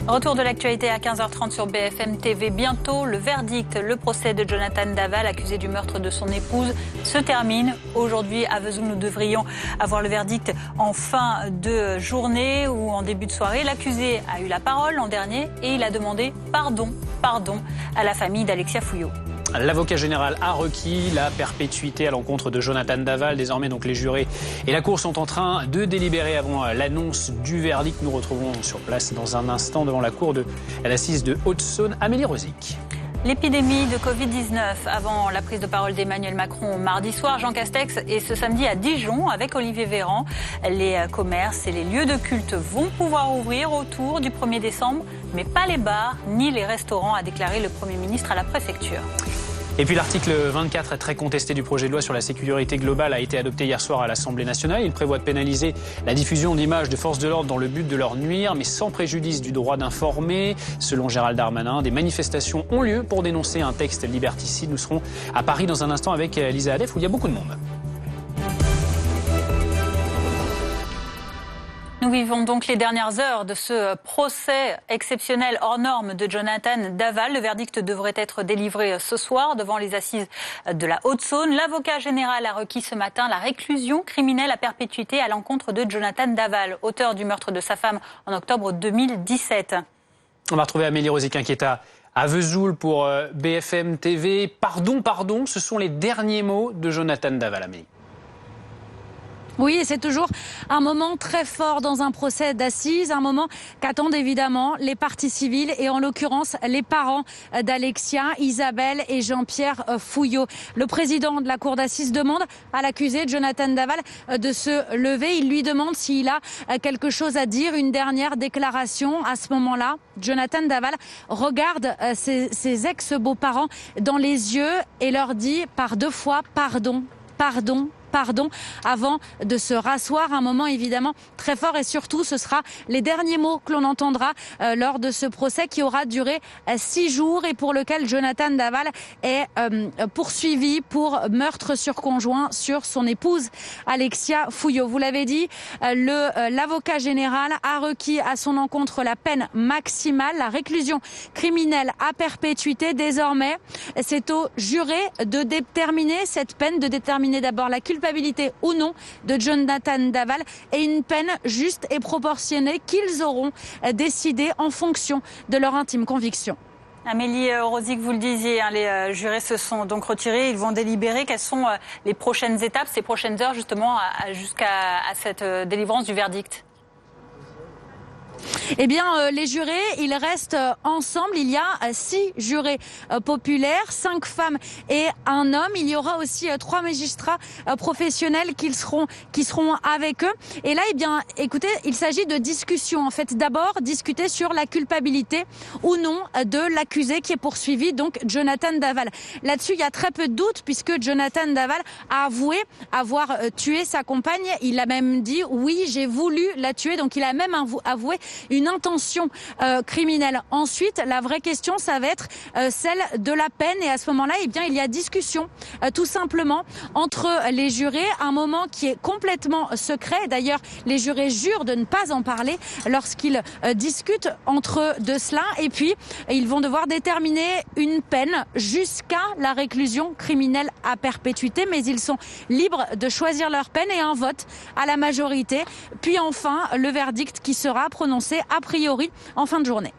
Retour de l'actualité à 15h30 sur BFM TV. Bientôt, le verdict. Le procès de Jonathan Daval, accusé du meurtre de son épouse, se termine. Aujourd'hui, à Vesoul, nous devrions avoir le verdict en fin de journée ou en début de soirée. L'accusé a eu la parole l'an dernier et il a demandé pardon à la famille d'Alexia Fouillot. L'avocat général a requis la perpétuité à l'encontre de Jonathan Daval. Désormais, donc, les jurés et la cour sont en train de délibérer avant l'annonce du verdict. Nous retrouvons sur place dans un instant devant la cour de l'assise de Haute-Saône, Amélie Rosic. L'épidémie de Covid-19 avant la prise de parole d'Emmanuel Macron mardi soir, Jean Castex, et ce samedi à Dijon avec Olivier Véran. Les commerces et les lieux de culte vont pouvoir ouvrir autour du 1er décembre, mais pas les bars ni les restaurants, a déclaré le Premier ministre à la préfecture. Et puis l'article 24 très contesté du projet de loi sur la sécurité globale a été adopté hier soir à l'Assemblée nationale. Il prévoit de pénaliser la diffusion d'images de forces de l'ordre dans le but de leur nuire, mais sans préjudice du droit d'informer. Selon Gérald Darmanin, des manifestations ont lieu pour dénoncer un texte liberticide. Nous serons à Paris dans un instant avec Lisa Adef où il y a beaucoup de monde. Nous vivons donc les dernières heures de ce procès exceptionnel hors norme de Jonathan Daval. Le verdict devrait être délivré ce soir devant les assises de la Haute-Saône. L'avocat général a requis ce matin la réclusion criminelle à perpétuité à l'encontre de Jonathan Daval, auteur du meurtre de sa femme en octobre 2017. On va retrouver Amélie Rosic qui est à Vesoul pour BFM TV. Pardon, ce sont les derniers mots de Jonathan Daval, Amélie. Oui, et c'est toujours un moment très fort dans un procès d'assises, un moment qu'attendent évidemment les parties civiles et en l'occurrence les parents d'Alexia, Isabelle et Jean-Pierre Fouillot. Le président de la cour d'assises demande à l'accusé Jonathan Daval de se lever. Il lui demande s'il a quelque chose à dire, une dernière déclaration. À ce moment-là, Jonathan Daval regarde ses ex-beaux-parents dans les yeux et leur dit par 2 fois pardon, avant de se rasseoir. Un moment évidemment très fort et surtout ce sera les derniers mots que l'on entendra lors de ce procès qui aura duré 6 jours et pour lequel Jonathan Daval est poursuivi pour meurtre sur conjoint sur son épouse Alexia Fouillot. Vous l'avez dit, l'avocat général a requis à son encontre la peine maximale, la réclusion criminelle à perpétuité. Désormais, c'est au juré de déterminer cette peine, de déterminer d'abord la culpabilité ou non de Jonathan Daval et une peine juste et proportionnée qu'ils auront décidé en fonction de leur intime conviction. Amélie Rosic, vous le disiez, les jurés se sont donc retirés, ils vont délibérer. Quelles sont les prochaines étapes, ces prochaines heures justement jusqu'à cette délivrance du verdict ? Eh bien, les jurés, ils restent ensemble. Il y a 6 jurés populaires, 5 femmes et un homme. Il y aura aussi 3 magistrats professionnels qui seront avec eux. Et là, eh bien, écoutez, il s'agit de discussion. En fait, d'abord, discuter sur la culpabilité ou non de l'accusé qui est poursuivi, donc Jonathan Daval. Là-dessus, il y a très peu de doutes puisque Jonathan Daval a avoué avoir tué sa compagne. Il a même dit, oui, j'ai voulu la tuer. Donc, il a même avoué une intention criminelle. Ensuite, la vraie question, ça va être celle de la peine. Et à ce moment-là, eh bien, il y a discussion, tout simplement, entre les jurés. Un moment qui est complètement secret. D'ailleurs, les jurés jurent de ne pas en parler lorsqu'ils discutent entre eux de cela. Et puis, ils vont devoir déterminer une peine jusqu'à la réclusion criminelle à perpétuité. Mais ils sont libres de choisir leur peine et un vote à la majorité. Puis enfin, le verdict qui sera prononcé a priori en fin de journée.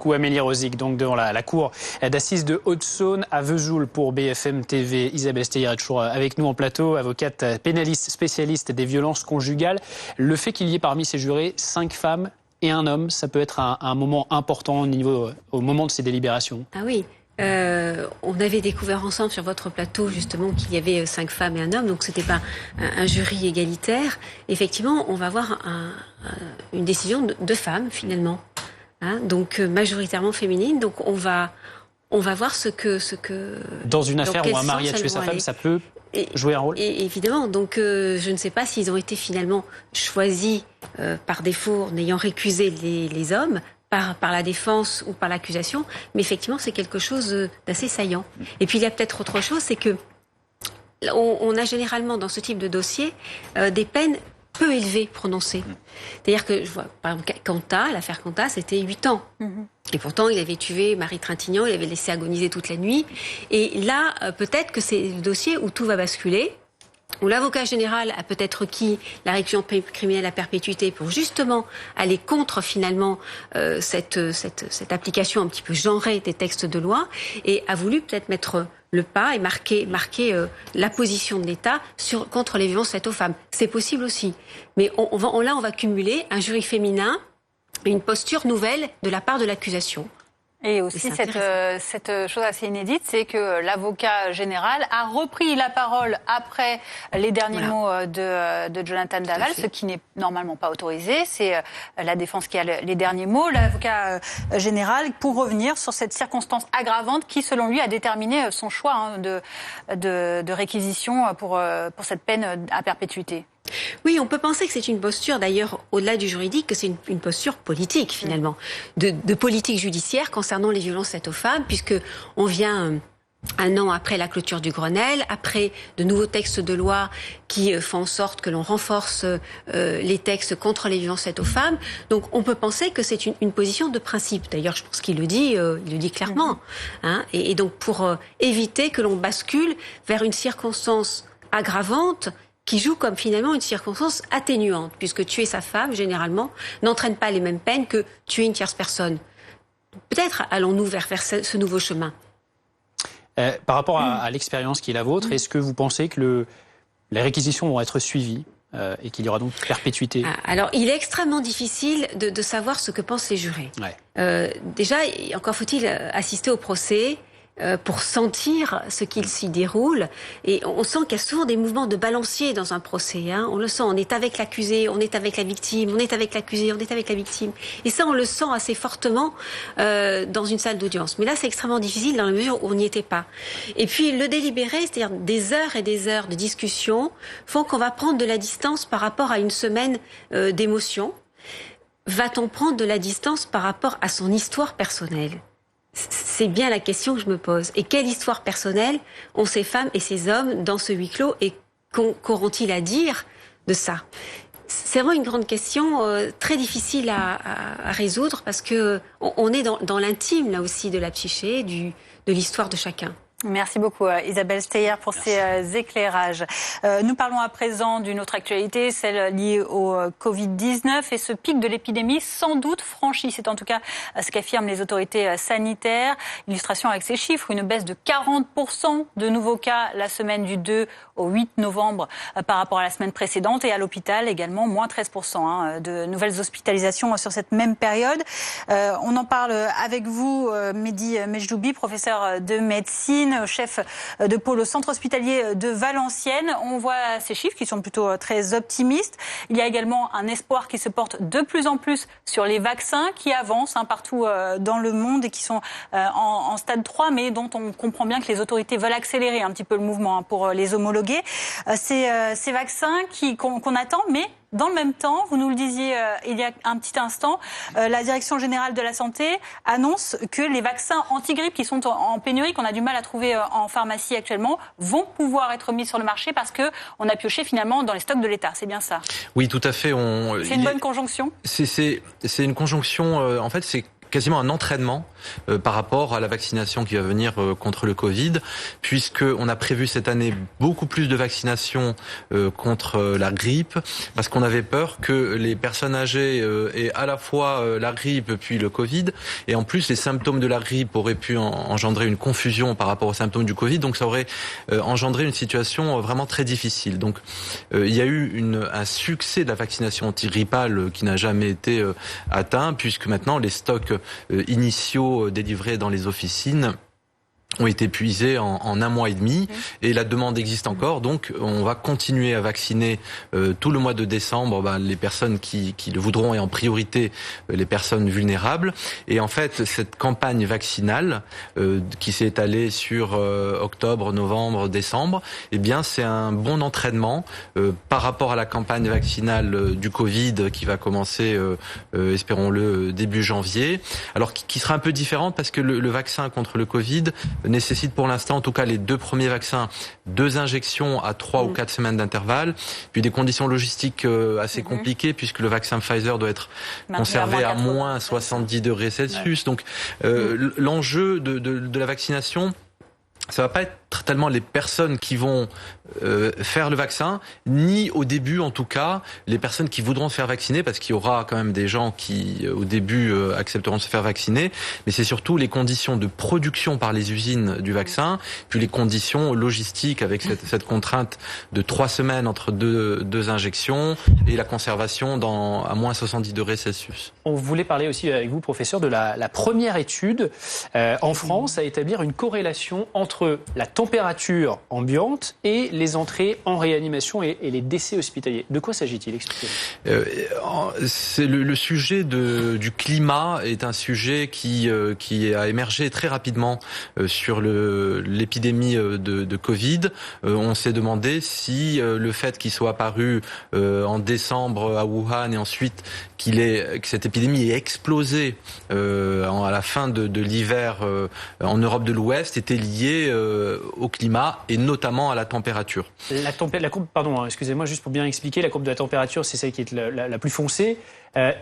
Amélie Rosic, donc devant la cour d'assises de Haute-Saône à Vesoul pour BFM TV. Isabelle Steyer est toujours avec nous en plateau, avocate pénaliste spécialiste des violences conjugales. Le fait qu'il y ait parmi ces jurés 5 femmes et un homme, ça peut être un moment important au moment de ces délibérations. Ah oui. On avait découvert ensemble sur votre plateau justement qu'il y avait 5 femmes et un homme, donc c'était pas un jury égalitaire. Effectivement, on va avoir une décision de femmes finalement, donc majoritairement féminine. Donc on va voir ce que dans une affaire où un mari a tué sa femme, ça peut jouer un rôle. Et évidemment, donc je ne sais pas s'ils ont été finalement choisis par défaut, n'ayant récusé les hommes. Par la défense ou par l'accusation, mais effectivement c'est quelque chose d'assez saillant. Et puis il y a peut-être autre chose, c'est que on a généralement dans ce type de dossier des peines peu élevé prononcé. C'est-à-dire que, je vois, par exemple, l'affaire Quentin, c'était 8 ans. Et pourtant, il avait tué Marie Trintignant, il avait laissé agoniser toute la nuit. Et là, peut-être que c'est le dossier où tout va basculer, où l'avocat général a peut-être requis la réclusion criminelle à perpétuité pour justement aller contre finalement cette application un petit peu genrée des textes de loi, et a voulu peut-être mettre le pas et marquer la position de l'État contre les violences faites aux femmes. C'est possible aussi. Mais on va cumuler un jury féminin et une posture nouvelle de la part de l'accusation. Et aussi, cette chose assez inédite, c'est que l'avocat général a repris la parole après les derniers mots de Jonathan Daval, ce qui n'est normalement pas autorisé. C'est la défense qui a les derniers mots. L'avocat général, pour revenir sur cette circonstance aggravante qui, selon lui, a déterminé son choix de réquisition pour cette peine à perpétuité. Oui, on peut penser que c'est une posture, d'ailleurs, au-delà du juridique, que c'est une posture politique, finalement, de politique judiciaire concernant les violences faites aux femmes, puisque on vient un an après la clôture du Grenelle, après de nouveaux textes de loi qui font en sorte que l'on renforce les textes contre les violences faites aux femmes. Donc, on peut penser que c'est une position de principe. D'ailleurs, je pense qu'il le dit clairement. Et donc, pour éviter que l'on bascule vers une circonstance aggravante qui joue comme finalement une circonstance atténuante, puisque tuer sa femme, généralement, n'entraîne pas les mêmes peines que tuer une tierce personne. Peut-être allons-nous vers ce nouveau chemin. Par rapport à l'expérience qui est la vôtre, est-ce que vous pensez que les réquisitions vont être suivies et qu'il y aura donc perpétuité? Alors, il est extrêmement difficile de savoir ce que pensent les jurés. Déjà, encore faut-il assister au procès pour sentir ce qu'il s'y déroule. Et on sent qu'il y a souvent des mouvements de balancier dans un procès. On le sent, on est avec l'accusé, on est avec la victime, on est avec l'accusé, on est avec la victime. Et ça, on le sent assez fortement dans une salle d'audience. Mais là, c'est extrêmement difficile dans la mesure où on n'y était pas. Et puis, le délibéré, c'est-à-dire des heures et des heures de discussion, font qu'on va prendre de la distance par rapport à une semaine d'émotion. Va-t-on prendre de la distance par rapport à son histoire personnelle ? C'est bien la question que je me pose. Et quelle histoire personnelle ont ces femmes et ces hommes dans ce huis clos, et qu'auront-ils à dire de ça? C'est vraiment une grande question très difficile à résoudre, parce que on est dans l'intime là aussi de la psyché, de l'histoire de chacun. Merci beaucoup Isabelle Steyer pour ces éclairages. Nous parlons à présent d'une autre actualité, celle liée au Covid-19 et ce pic de l'épidémie sans doute franchi. C'est en tout cas ce qu'affirment les autorités sanitaires. Illustration avec ces chiffres, une baisse de 40% de nouveaux cas la semaine du 2 au 8 novembre par rapport à la semaine précédente, et à l'hôpital également moins 13% de nouvelles hospitalisations sur cette même période. On en parle avec vous, Mehdi Mejdoubi, professeur de médecine, chef de pôle au centre hospitalier de Valenciennes. On voit ces chiffres qui sont plutôt très optimistes. Il y a également un espoir qui se porte de plus en plus sur les vaccins qui avancent partout dans le monde et qui sont en stade 3, mais dont on comprend bien que les autorités veulent accélérer un petit peu le mouvement pour les homologuer. Ces vaccins qu'on attend, mais dans le même temps, vous nous le disiez il y a un petit instant, la Direction générale de la santé annonce que les vaccins anti-grippe qui sont en pénurie, qu'on a du mal à trouver en pharmacie actuellement, vont pouvoir être mis sur le marché parce qu'on a pioché finalement dans les stocks de l'État. C'est bien ça? Oui, tout à fait. C'est une bonne conjonction? C'est une conjonction, en fait, c'est quasiment un entraînement par rapport à la vaccination qui va venir contre le Covid, puisqu'on a prévu cette année beaucoup plus de vaccinations contre la grippe, parce qu'on avait peur que les personnes âgées aient à la fois la grippe puis le Covid, et en plus les symptômes de la grippe auraient pu engendrer une confusion par rapport aux symptômes du Covid, donc ça aurait engendré une situation vraiment très difficile. Donc il y a eu un succès de la vaccination antigrippale qui n'a jamais été atteint, puisque maintenant les stocks initiaux délivrés dans les officines ont été épuisés en un mois et demi, et la demande existe encore, donc on va continuer à vacciner tout le mois de décembre les personnes qui le voudront, et en priorité les personnes vulnérables. Et en fait, cette campagne vaccinale qui s'est étalée sur octobre, novembre, décembre, eh bien c'est un bon entraînement par rapport à la campagne vaccinale du Covid qui va commencer, espérons-le, début janvier, alors qui sera un peu différente parce que le vaccin contre le Covid nécessitent pour l'instant, en tout cas les 2 premiers vaccins, 2 injections à 3 ou 4 semaines d'intervalle, puis des conditions logistiques assez compliquées puisque le vaccin Pfizer doit être conservé à moins 70 degrés Celsius. Donc l'enjeu de la vaccination, ça va pas être tellement les personnes qui vont faire le vaccin, ni au début en tout cas les personnes qui voudront se faire vacciner, parce qu'il y aura quand même des gens qui au début accepteront de se faire vacciner, mais c'est surtout les conditions de production par les usines du vaccin, puis les conditions logistiques avec cette contrainte de 3 semaines entre deux injections et la conservation à moins 70 degrés Celsius. On voulait parler aussi avec vous, professeur, de la première étude en France à établir une corrélation entre la température ambiante et les entrées en réanimation et les décès hospitaliers. De quoi s'agit-il? Expliquez-nous. C'est le sujet du climat est un sujet qui a émergé très rapidement sur l'épidémie de Covid. On s'est demandé si le fait qu'il soit apparu en décembre à Wuhan et ensuite que cette épidémie ait explosé à la fin de l'hiver en Europe de l'Ouest était lié au climat et notamment à la température. La courbe, pardon, excusez-moi, juste pour bien expliquer, la courbe de la température, c'est celle qui est la plus foncée.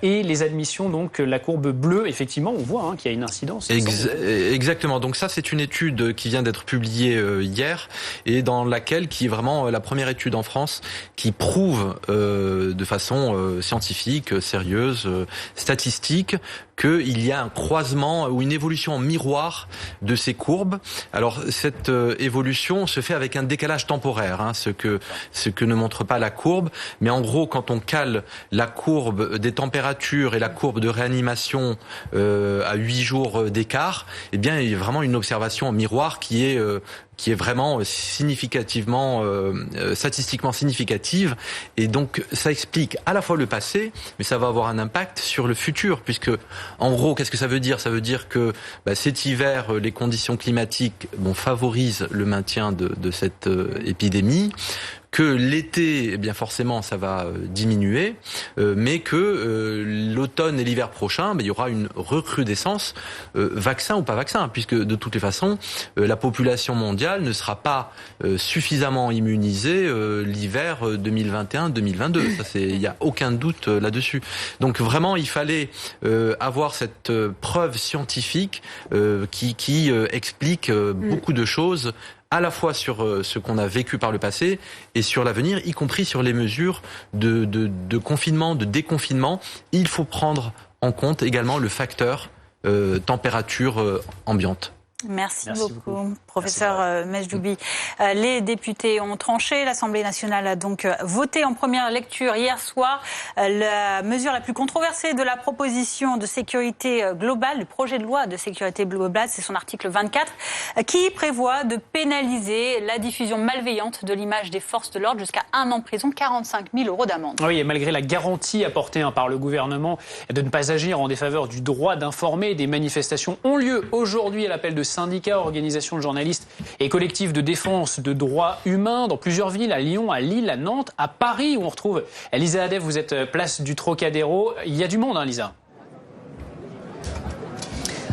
Et les admissions, donc la courbe bleue, effectivement, on voit qu'il y a une incidence. Exactement. Donc ça, c'est une étude qui vient d'être publiée hier et dans laquelle, qui est vraiment la première étude en France qui prouve de façon scientifique, sérieuse, statistique, qu'il y a un croisement ou une évolution en miroir de ces courbes. Alors cette évolution se fait avec un décalage temporaire, ce que ne montre pas la courbe. Mais en gros, quand on cale la courbe des températures et la courbe de réanimation à 8 jours d'écart, eh bien il y a vraiment une observation en miroir qui est vraiment statistiquement significative. Et donc, ça explique à la fois le passé, mais ça va avoir un impact sur le futur, puisque, en gros, qu'est-ce que ça veut dire? Ça veut dire que cet hiver, les conditions climatiques favorisent le maintien de cette épidémie, que l'été, eh bien forcément, ça va diminuer, mais que l'automne et l'hiver prochain, il y aura une recrudescence, vaccin ou pas vaccin, puisque de toutes les façons, la population mondiale ne sera pas suffisamment immunisée l'hiver 2021-2022. Ça, il n'y a aucun doute là-dessus. Donc vraiment, il fallait avoir cette preuve scientifique qui explique beaucoup de choses, à la fois sur ce qu'on a vécu par le passé et sur l'avenir, y compris sur les mesures de confinement, de déconfinement. Il faut prendre en compte également le facteur température ambiante. Merci beaucoup, professeur Mejdoubi. Les députés ont tranché. L'Assemblée nationale a donc voté en première lecture hier soir la mesure la plus controversée de la proposition de sécurité globale, du projet de loi de sécurité globale, c'est son article 24, qui prévoit de pénaliser la diffusion malveillante de l'image des forces de l'ordre jusqu'à 1 an de prison, 45 000 € d'amende. Oui, et malgré la garantie apportée par le gouvernement de ne pas agir en défaveur du droit d'informer, des manifestations ont lieu aujourd'hui à l'appel de syndicats, organisations de journalistes et collectifs de défense de droits humains dans plusieurs villes, à Lyon, à Lille, à Nantes, à Paris, où on retrouve Lisa Adef. Vous êtes place du Trocadéro. Il y a du monde, Lisa.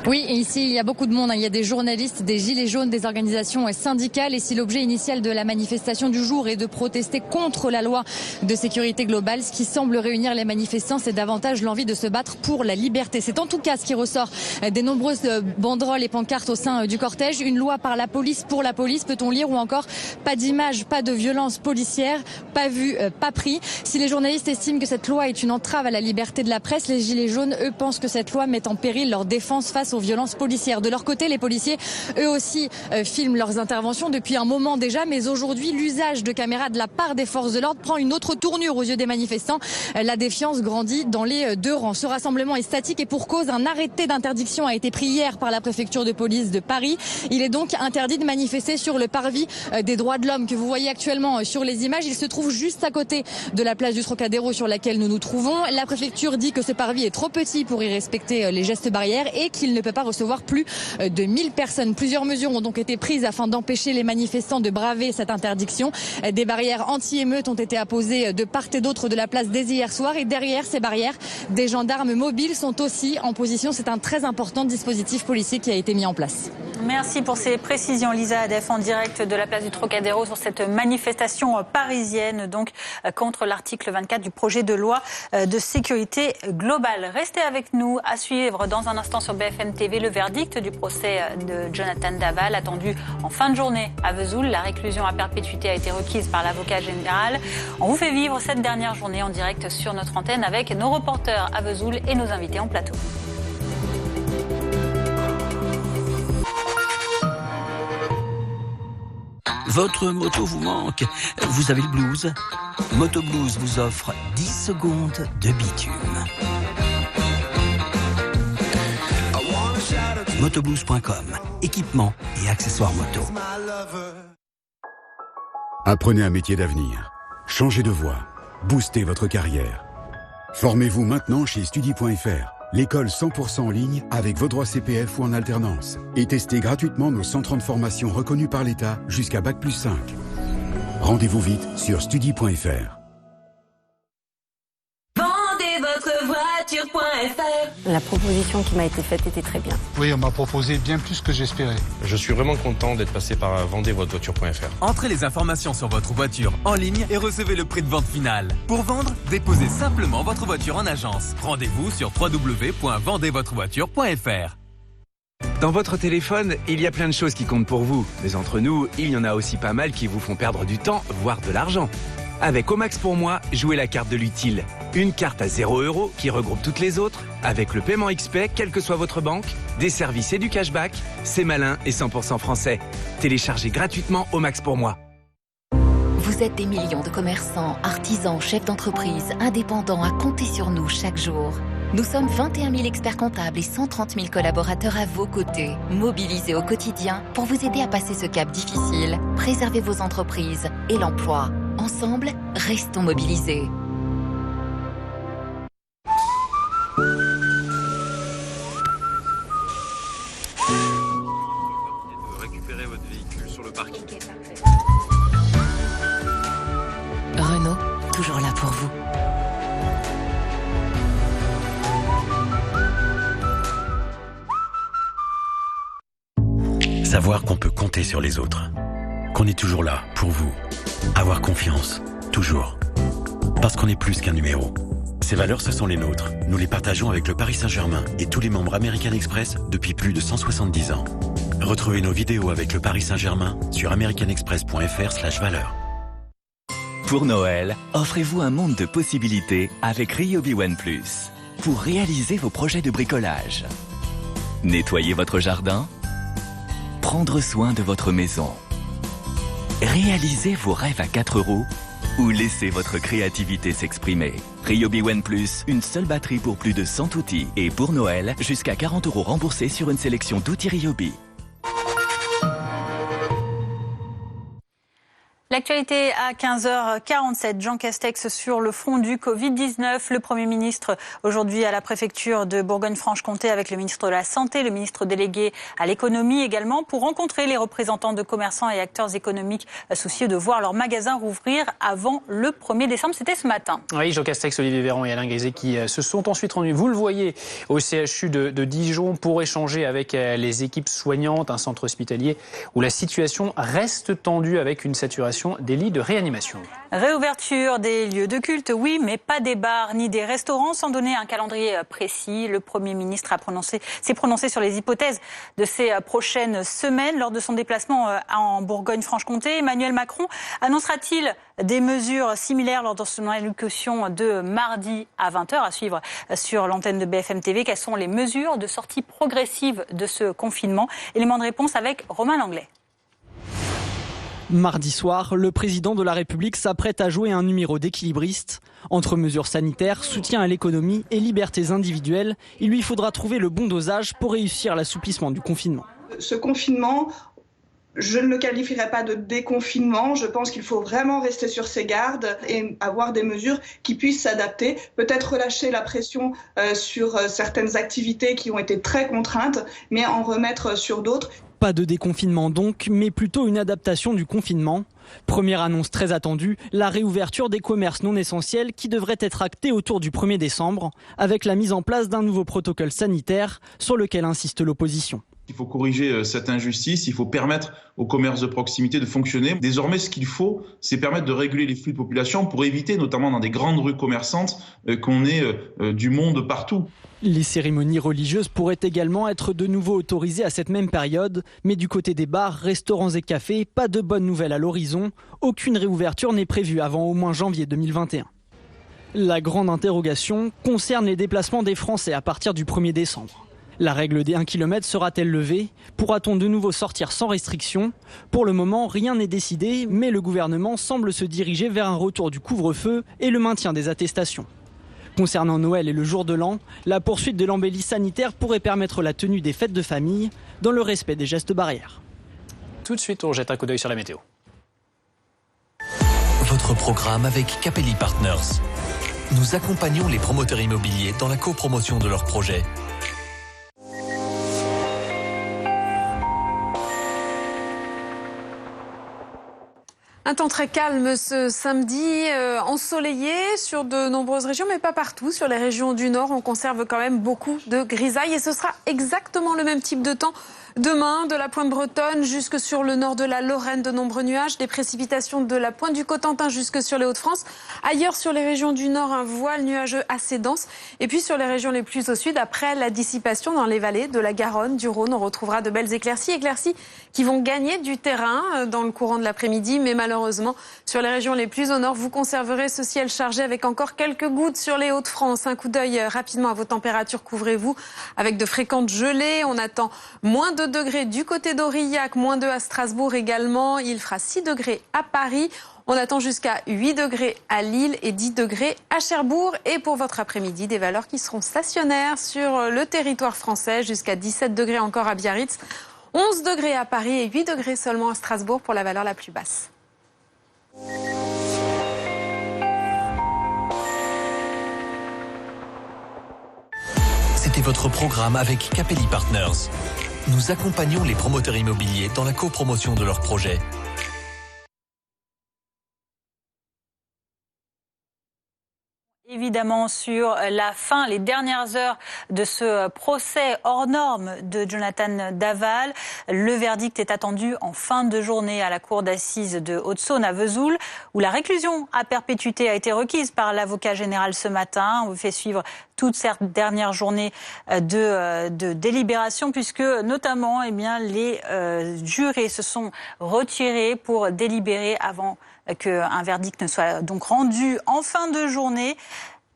Oui, ici, il y a beaucoup de monde. Il y a des journalistes, des gilets jaunes, des organisations syndicales. Et si l'objet initial de la manifestation du jour est de protester contre la loi de sécurité globale, ce qui semble réunir les manifestants, c'est davantage l'envie de se battre pour la liberté. C'est en tout cas ce qui ressort des nombreuses banderoles et pancartes au sein du cortège. Une loi par la police pour la police, peut-on lire, ou encore pas d'image, pas de violence policière, pas vu, pas pris. Si les journalistes estiment que cette loi est une entrave à la liberté de la presse, les gilets jaunes, eux, pensent que cette loi met en péril leur défense face aux violences policières. De leur côté, les policiers, eux aussi, filment leurs interventions depuis un moment déjà, mais aujourd'hui, l'usage de caméras de la part des forces de l'ordre prend une autre tournure aux yeux des manifestants. La défiance grandit dans les deux rangs. Ce rassemblement est statique et pour cause, un arrêté d'interdiction a été pris hier par la préfecture de police de Paris. Il est donc interdit de manifester sur le parvis des droits de l'homme que vous voyez actuellement sur les images. Il se trouve juste à côté de la place du Trocadéro sur laquelle nous nous trouvons. La préfecture dit que ce parvis est trop petit pour y respecter les gestes barrières et qu'il ne peut pas recevoir plus de 1000 personnes. Plusieurs mesures ont donc été prises afin d'empêcher les manifestants de braver cette interdiction. Des barrières anti-émeutes ont été apposées de part et d'autre de la place dès hier soir et derrière ces barrières, des gendarmes mobiles sont aussi en position. C'est un très important dispositif policier qui a été mis en place. Merci pour ces précisions, Lisa Adef, en direct de la place du Trocadéro sur cette manifestation parisienne donc contre l'article 24 du projet de loi de sécurité globale. Restez avec nous, à suivre dans un instant sur BFM TV le verdict du procès de Jonathan Daval, attendu en fin de journée à Vesoul. La réclusion à perpétuité a été requise par l'avocat général. On vous fait vivre cette dernière journée en direct sur notre antenne avec nos reporters à Vesoul et nos invités en plateau. Votre moto vous manque, vous avez le blues. Moto Blues vous offre 10 secondes de bitume. Motoblues.com, équipement et accessoires moto. Apprenez un métier d'avenir. Changez de voie. Boostez votre carrière. Formez-vous maintenant chez Studi.fr, l'école 100% en ligne avec vos droits CPF ou en alternance. Et testez gratuitement nos 130 formations reconnues par l'État jusqu'à Bac+5. Rendez-vous vite sur Studi.fr. La proposition qui m'a été faite était très bien. Oui, on m'a proposé bien plus que j'espérais. Je suis vraiment content d'être passé par vendezvotrevoiture.fr. Entrez les informations sur votre voiture en ligne et recevez le prix de vente final. Pour vendre, déposez simplement votre voiture en agence. Rendez-vous sur www.vendezvotrevoiture.fr. Dans votre téléphone, il y a plein de choses qui comptent pour vous. Mais entre nous, il y en a aussi pas mal qui vous font perdre du temps, voire de l'argent. Avec Omax pour moi, jouez la carte de l'utile. Une carte à 0 € qui regroupe toutes les autres, avec le paiement XP, quelle que soit votre banque, des services et du cashback. C'est malin et 100% français. Téléchargez gratuitement Omax pour moi. Vous êtes des millions de commerçants, artisans, chefs d'entreprise, indépendants à compter sur nous chaque jour. Nous sommes 21 000 experts comptables et 130 000 collaborateurs à vos côtés, mobilisés au quotidien pour vous aider à passer ce cap difficile, préserver vos entreprises et l'emploi. Ensemble, restons mobilisés. Récupérez votre véhicule sur le parking. Renault, toujours là pour vous. Savoir qu'on peut compter sur les autres. Qu'on est toujours là pour vous. Avoir confiance, toujours. Parce qu'on est plus qu'un numéro. Ces valeurs, ce sont les nôtres. Nous les partageons avec le Paris Saint-Germain et tous les membres American Express depuis plus de 170 ans. Retrouvez nos vidéos avec le Paris Saint-Germain sur americanexpress.fr/valeurs. Pour Noël, offrez-vous un monde de possibilités avec Ryobi One Plus. Pour réaliser vos projets de bricolage. Nettoyer votre jardin. Prendre soin de votre maison. Réalisez vos rêves à 4 € ou laissez votre créativité s'exprimer. Ryobi One Plus, une seule batterie pour plus de 100 outils. Et pour Noël, jusqu'à 40 € remboursés sur une sélection d'outils Ryobi. L'actualité à 15h47, Jean Castex sur le front du Covid-19. Le Premier ministre aujourd'hui à la préfecture de Bourgogne-Franche-Comté avec le ministre de la Santé, le ministre délégué à l'économie également, pour rencontrer les représentants de commerçants et acteurs économiques soucieux de voir leurs magasins rouvrir avant le 1er décembre. C'était ce matin. Oui, Jean Castex, Olivier Véran et Alain Griset qui se sont ensuite rendus, vous le voyez, au CHU de Dijon pour échanger avec les équipes soignantes, un centre hospitalier où la situation reste tendue avec une saturation des lits de réanimation. Réouverture des lieux de culte, oui, mais pas des bars ni des restaurants, sans donner un calendrier précis. Le Premier ministre s'est prononcé sur les hypothèses de ces prochaines semaines. Lors de son déplacement en Bourgogne-Franche-Comté, Emmanuel Macron annoncera-t-il des mesures similaires lors de son allocution de mardi à 20h, à suivre sur l'antenne de BFM TV? Quelles sont les mesures de sortie progressive de ce confinement? Élément de réponse avec Romain Langlais. Mardi soir, le président de la République s'apprête à jouer un numéro d'équilibriste. Entre mesures sanitaires, soutien à l'économie et libertés individuelles, il lui faudra trouver le bon dosage pour réussir l'assouplissement du confinement. Ce confinement, je ne le qualifierais pas de déconfinement. Je pense qu'il faut vraiment rester sur ses gardes et avoir des mesures qui puissent s'adapter. Peut-être relâcher la pression sur certaines activités qui ont été très contraintes, mais en remettre sur d'autres. Pas de déconfinement donc, mais plutôt une adaptation du confinement. Première annonce très attendue, la réouverture des commerces non essentiels qui devrait être actée autour du 1er décembre, avec la mise en place d'un nouveau protocole sanitaire sur lequel insiste l'opposition. Il faut corriger cette injustice, il faut permettre au commerce de proximité de fonctionner. Désormais, ce qu'il faut, c'est permettre de réguler les flux de population pour éviter, notamment dans des grandes rues commerçantes, qu'on ait du monde partout. Les cérémonies religieuses pourraient également être de nouveau autorisées à cette même période, mais du côté des bars, restaurants et cafés, pas de bonnes nouvelles à l'horizon. Aucune réouverture n'est prévue avant au moins janvier 2021. La grande interrogation concerne les déplacements des Français à partir du 1er décembre. La règle des 1 km sera-t-elle levée? Pourra-t-on de nouveau sortir sans restriction? Pour le moment, rien n'est décidé, mais le gouvernement semble se diriger vers un retour du couvre-feu et le maintien des attestations. Concernant Noël et le jour de l'an, la poursuite de l'embellie sanitaire pourrait permettre la tenue des fêtes de famille dans le respect des gestes barrières. Tout de suite, on jette un coup d'œil sur la météo. Votre programme avec Capelli Partners. Nous accompagnons les promoteurs immobiliers dans la copromotion de leurs projets. Un temps très calme ce samedi, ensoleillé sur de nombreuses régions, mais pas partout. Sur les régions du Nord, on conserve quand même beaucoup de grisailles et ce sera exactement le même type de temps demain, de la pointe bretonne jusque sur le nord de la Lorraine, de nombreux nuages, des précipitations de la pointe du Cotentin jusque sur les Hauts-de-France. Ailleurs sur les régions du Nord, un voile nuageux assez dense. Et puis sur les régions les plus au sud, après la dissipation dans les vallées de la Garonne, du Rhône, on retrouvera de belles éclaircies qui vont gagner du terrain dans le courant de l'après-midi. Mais malheureusement, sur les régions les plus au nord, vous conserverez ce ciel chargé avec encore quelques gouttes sur les Hauts-de-France. Un coup d'œil rapidement à vos températures, couvrez-vous avec de fréquentes gelées. On attend moins de degrés du côté d'Aurillac, moins 2 à Strasbourg également. Il fera 6 degrés à Paris. On attend jusqu'à 8 degrés à Lille et 10 degrés à Cherbourg. Et pour votre après-midi, des valeurs qui seront stationnaires sur le territoire français, jusqu'à 17 degrés encore à Biarritz, 11 degrés à Paris et 8 degrés seulement à Strasbourg pour la valeur la plus basse. C'était votre programme avec Capelli Partners. Nous accompagnons les promoteurs immobiliers dans la copromotion de leurs projets. Évidemment sur la fin, les dernières heures de ce procès hors norme de Jonathan Daval. Le verdict est attendu en fin de journée à la cour d'assises de Haute-Saône à Vesoul, où la réclusion à perpétuité a été requise par l'avocat général ce matin. On vous fait suivre toute cette dernière journée de délibération, puisque notamment les jurés se sont retirés pour délibérer avant qu'un verdict ne soit donc rendu en fin de journée.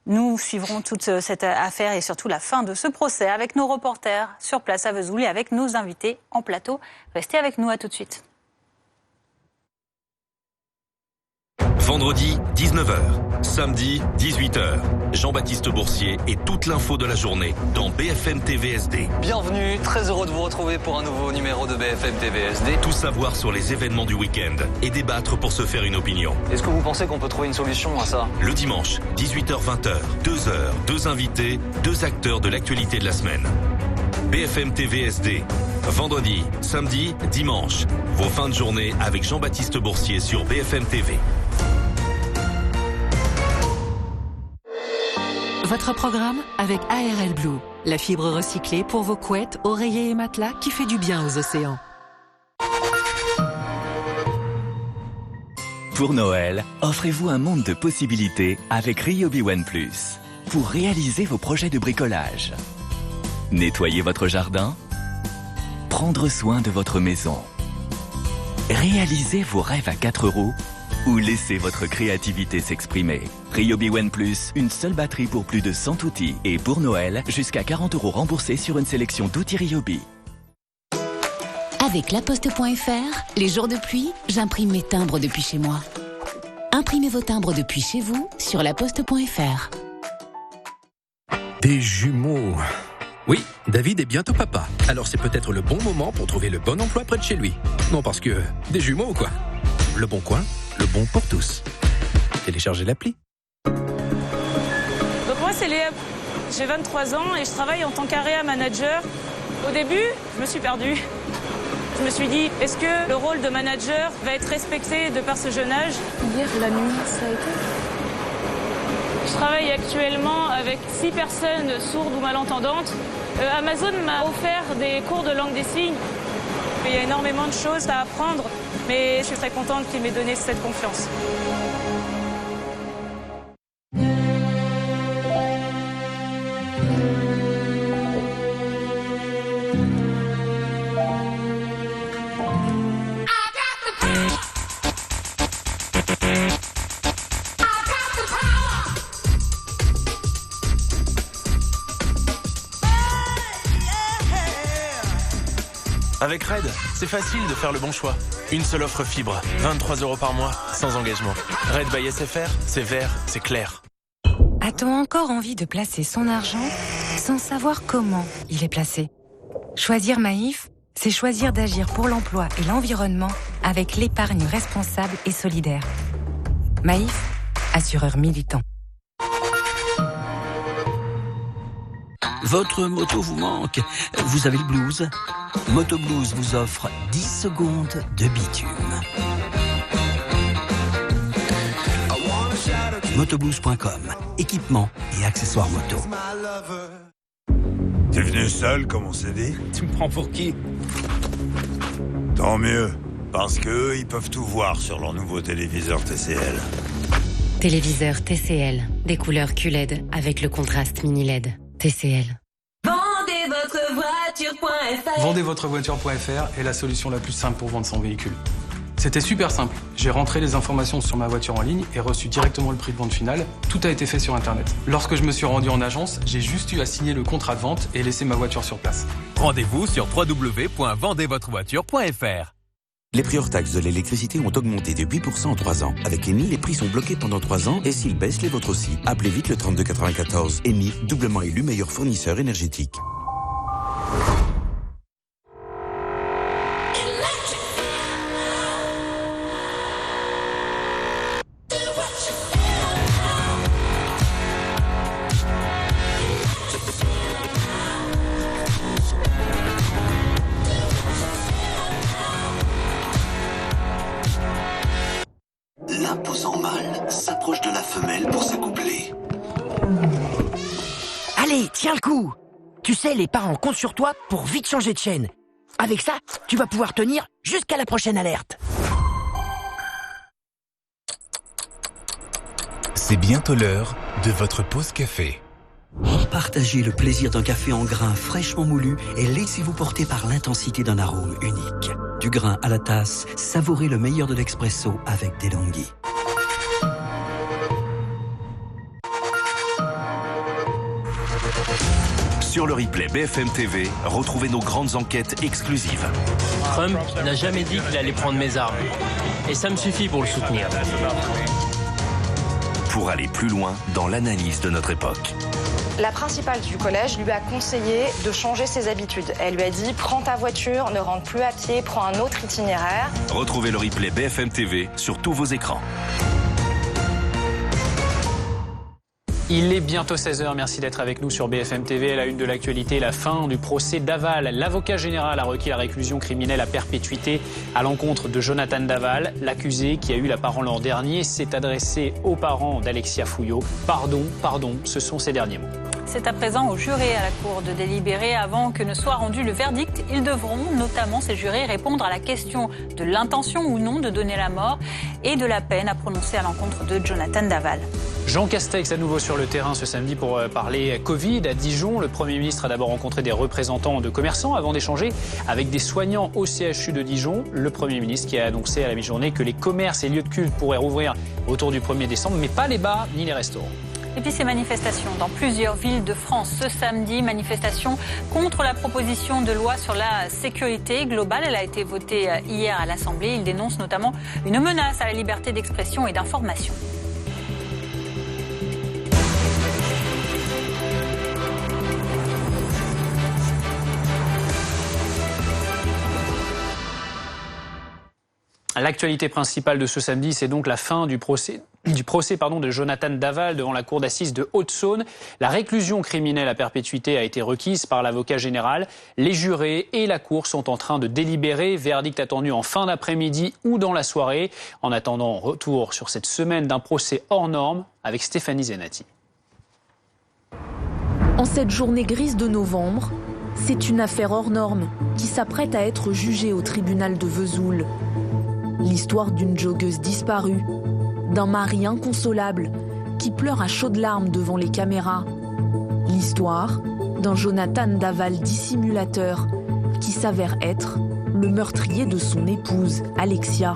Nous suivrons toute cette affaire et surtout la fin de ce procès avec nos reporters sur place à Vesoul et avec nos invités en plateau. Restez avec nous, à tout de suite. Vendredi, 19h. Samedi, 18h. Jean-Baptiste Boursier et toute l'info de la journée dans BFM TV SD. Bienvenue, très heureux de vous retrouver pour un nouveau numéro de BFM TV SD. Tout savoir sur les événements du week-end et débattre pour se faire une opinion. Est-ce que vous pensez qu'on peut trouver une solution à ça? Le dimanche, 18h-20h. 2 heures, 2 invités, 2 acteurs de l'actualité de la semaine. BFM TV SD. Vendredi, samedi, dimanche. Vos fins de journée avec Jean-Baptiste Boursier sur BFM TV. Votre programme avec ARL Blue, la fibre recyclée pour vos couettes, oreillers et matelas qui fait du bien aux océans. Pour Noël, offrez-vous un monde de possibilités avec Ryobi One Plus pour réaliser vos projets de bricolage. Nettoyer votre jardin, prendre soin de votre maison, réaliser vos rêves à 4 € ou laisser votre créativité s'exprimer. Ryobi One Plus, une seule batterie pour plus de 100 outils. Et pour Noël, jusqu'à 40 € remboursés sur une sélection d'outils Ryobi. Avec laposte.fr, les jours de pluie, j'imprime mes timbres depuis chez moi. Imprimez vos timbres depuis chez vous sur laposte.fr. Des jumeaux. Oui, David est bientôt papa. Alors c'est peut-être le bon moment pour trouver le bon emploi près de chez lui. Non parce que des jumeaux quoi. Le Bon Coin, le bon pour tous. Téléchargez l'appli. Donc moi c'est Léa, j'ai 23 ans et je travaille en tant qu'area manager. Au début, je me suis perdue. Je me suis dit, est-ce que le rôle de manager va être respecté de par ce jeune âge? Hier, la nuit, ça a été? Je travaille actuellement avec 6 personnes sourdes ou malentendantes Amazon m'a offert des cours de langue des signes. Il y a énormément de choses à apprendre, mais je suis très contente qu'il m'ait donné cette confiance. Avec Red, c'est facile de faire le bon choix. Une seule offre fibre, 23 € par mois, sans engagement. Red by SFR, c'est vert, c'est clair. A-t-on encore envie de placer son argent sans savoir comment il est placé? Choisir Maïf, c'est choisir d'agir pour l'emploi et l'environnement avec l'épargne responsable et solidaire. Maïf, assureur militant. Votre moto vous manque. Vous avez le blues. Moto Blues vous offre 10 secondes de bitume. Motoblues.com. Équipement et accessoires moto. T'es venu seul, comme on s'est dit? Tu me prends pour qui? Tant mieux, parce qu'eux, ils peuvent tout voir sur leur nouveau téléviseur TCL. Téléviseur TCL. Des couleurs QLED avec le contraste mini LED. TCL. Vendezvotrevoiture.fr est la solution la plus simple pour vendre son véhicule. C'était super simple. J'ai rentré les informations sur ma voiture en ligne et reçu directement le prix de vente final. Tout a été fait sur Internet. Lorsque je me suis rendu en agence, j'ai juste eu à signer le contrat de vente et laisser ma voiture sur place. Rendez-vous sur www.vendezvotrevoiture.fr. Les prix hors taxes de l'électricité ont augmenté de 8% en 3 ans. Avec Eni, les prix sont bloqués pendant 3 ans et s'ils baissent, les vôtres aussi. Appelez vite le 3294. Eni, doublement élu meilleur fournisseur énergétique. L'imposant mâle s'approche de la femelle pour s'accoupler. Allez, tiens le coup! Tu sais, les parents comptent sur toi pour vite changer de chaîne. Avec ça, tu vas pouvoir tenir jusqu'à la prochaine alerte. C'est bientôt l'heure de votre pause café. Partagez le plaisir d'un café en grains fraîchement moulu et laissez-vous porter par l'intensité d'un arôme unique. Du grain à la tasse, savourez le meilleur de l'expresso avec DeLonghi. Sur le replay BFM TV, retrouvez nos grandes enquêtes exclusives. Trump n'a jamais dit qu'il allait prendre mes armes. Et ça me suffit pour le soutenir. Pour aller plus loin dans l'analyse de notre époque. La principale du collège lui a conseillé de changer ses habitudes. Elle lui a dit « Prends ta voiture, ne rentre plus à pied, prends un autre itinéraire ». Retrouvez le replay BFM TV sur tous vos écrans. Il est bientôt 16h, merci d'être avec nous sur BFM TV. À la une de l'actualité, la fin du procès Daval. L'avocat général a requis la réclusion criminelle à perpétuité à l'encontre de Jonathan Daval. L'accusé, qui a eu la parole l'an dernier, s'est adressé aux parents d'Alexia Fouillot. Pardon, ce sont ses derniers mots. C'est à présent aux jurés à la Cour de délibérer avant que ne soit rendu le verdict. Ils devront, notamment ces jurés, répondre à la question de l'intention ou non de donner la mort et de la peine à prononcer à l'encontre de Jonathan Daval. Jean Castex à nouveau sur le terrain ce samedi pour parler Covid à Dijon. Le Premier ministre a d'abord rencontré des représentants de commerçants avant d'échanger avec des soignants au CHU de Dijon. Le Premier ministre qui a annoncé à la mi-journée que les commerces et lieux de culte pourraient rouvrir autour du 1er décembre, mais pas les bars ni les restaurants. Et puis ces manifestations dans plusieurs villes de France ce samedi, manifestation contre la proposition de loi sur la sécurité globale. Elle a été votée hier à l'Assemblée. Il dénonce notamment une menace à la liberté d'expression et d'information. L'actualité principale de ce samedi, c'est donc la fin du procès de Jonathan Daval devant la cour d'assises de Haute-Saône. La réclusion criminelle à perpétuité a été requise par l'avocat général. Les jurés et la cour sont en train de délibérer. Verdict attendu en fin d'après-midi ou dans la soirée. En attendant, retour sur cette semaine d'un procès hors norme avec Stéphanie Zenati. En cette journée grise de novembre, c'est une affaire hors norme qui s'apprête à être jugée au tribunal de Vesoul. L'histoire d'une joggeuse disparue, d'un mari inconsolable qui pleure à chaudes larmes devant les caméras. L'histoire d'un Jonathan Daval dissimulateur qui s'avère être le meurtrier de son épouse, Alexia.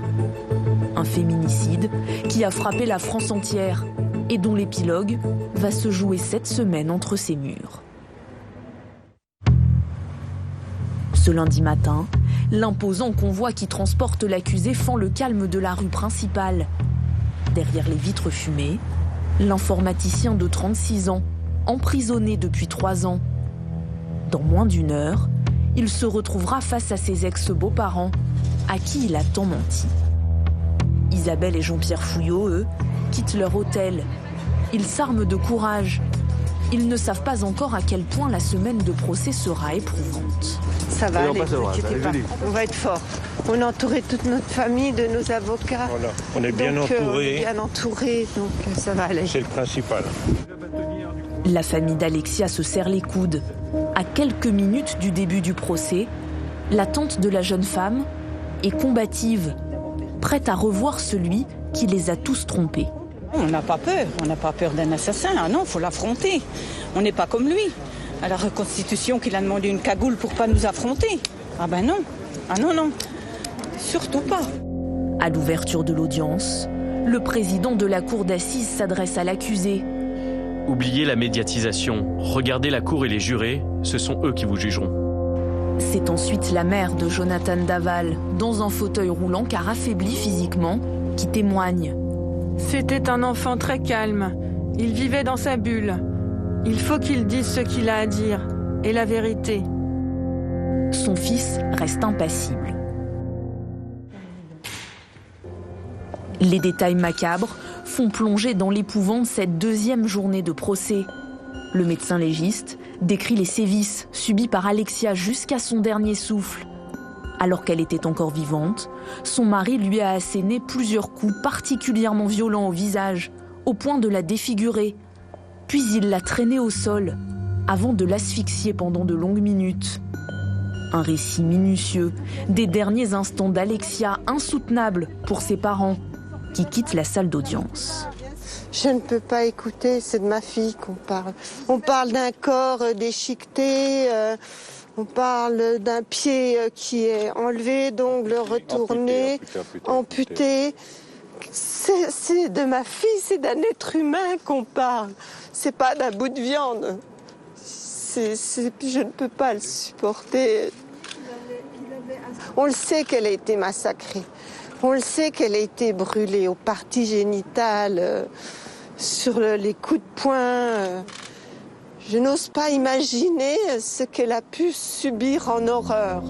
Un féminicide qui a frappé la France entière et dont l'épilogue va se jouer cette semaine entre ses murs. Ce lundi matin, l'imposant convoi qui transporte l'accusé fend le calme de la rue principale. Derrière les vitres fumées, l'informaticien de 36 ans, emprisonné depuis 3 ans. Dans moins d'1 heure, il se retrouvera face à ses ex-beaux-parents, à qui il a tant menti. Isabelle et Jean-Pierre Fouillot, eux, quittent leur hôtel. Ils s'arment de courage. Ils ne savent pas encore à quel point la semaine de procès sera éprouvante. Ça va aller, ne vous inquiétez pas. On va être fort. On a entouré toute notre famille de nos avocats. Voilà. On est bien entourés. Bien entourés, donc ça va aller. C'est le principal. La famille d'Alexia se serre les coudes. À quelques minutes du début du procès, la tante de la jeune femme est combative, prête à revoir celui qui les a tous trompés. On n'a pas peur d'un assassin, ah non, il faut l'affronter. On n'est pas comme lui. À la reconstitution qu'il a demandé une cagoule pour pas nous affronter. Ah ben non, non, surtout pas. À l'ouverture de l'audience, le président de la cour d'assises s'adresse à l'accusé. Oubliez la médiatisation, regardez la cour et les jurés, ce sont eux qui vous jugeront. C'est ensuite la mère de Jonathan Daval, dans un fauteuil roulant car affaibli physiquement, qui témoigne. C'était un enfant très calme. Il vivait dans sa bulle. Il faut qu'il dise ce qu'il a à dire, et la vérité. Son fils reste impassible. Les détails macabres font plonger dans l'épouvante cette deuxième journée de procès. Le médecin légiste décrit les sévices subis par Alexia jusqu'à son dernier souffle. Alors qu'elle était encore vivante, son mari lui a asséné plusieurs coups particulièrement violents au visage, au point de la défigurer. Puis il l'a traînée au sol, avant de l'asphyxier pendant de longues minutes. Un récit minutieux des derniers instants d'Alexia, insoutenable pour ses parents, qui quittent la salle d'audience. Je ne peux pas écouter, c'est de ma fille qu'on parle. On parle d'un corps déchiqueté, on parle d'un pied qui est enlevé, d'ongles retournés, amputé. C'est de ma fille, c'est d'un être humain qu'on parle. C'est pas d'un bout de viande. Je ne peux pas le supporter. On le sait qu'elle a été massacrée. On le sait qu'elle a été brûlée aux parties génitales, sur les coups de poing. Je n'ose pas imaginer ce qu'elle a pu subir en horreur.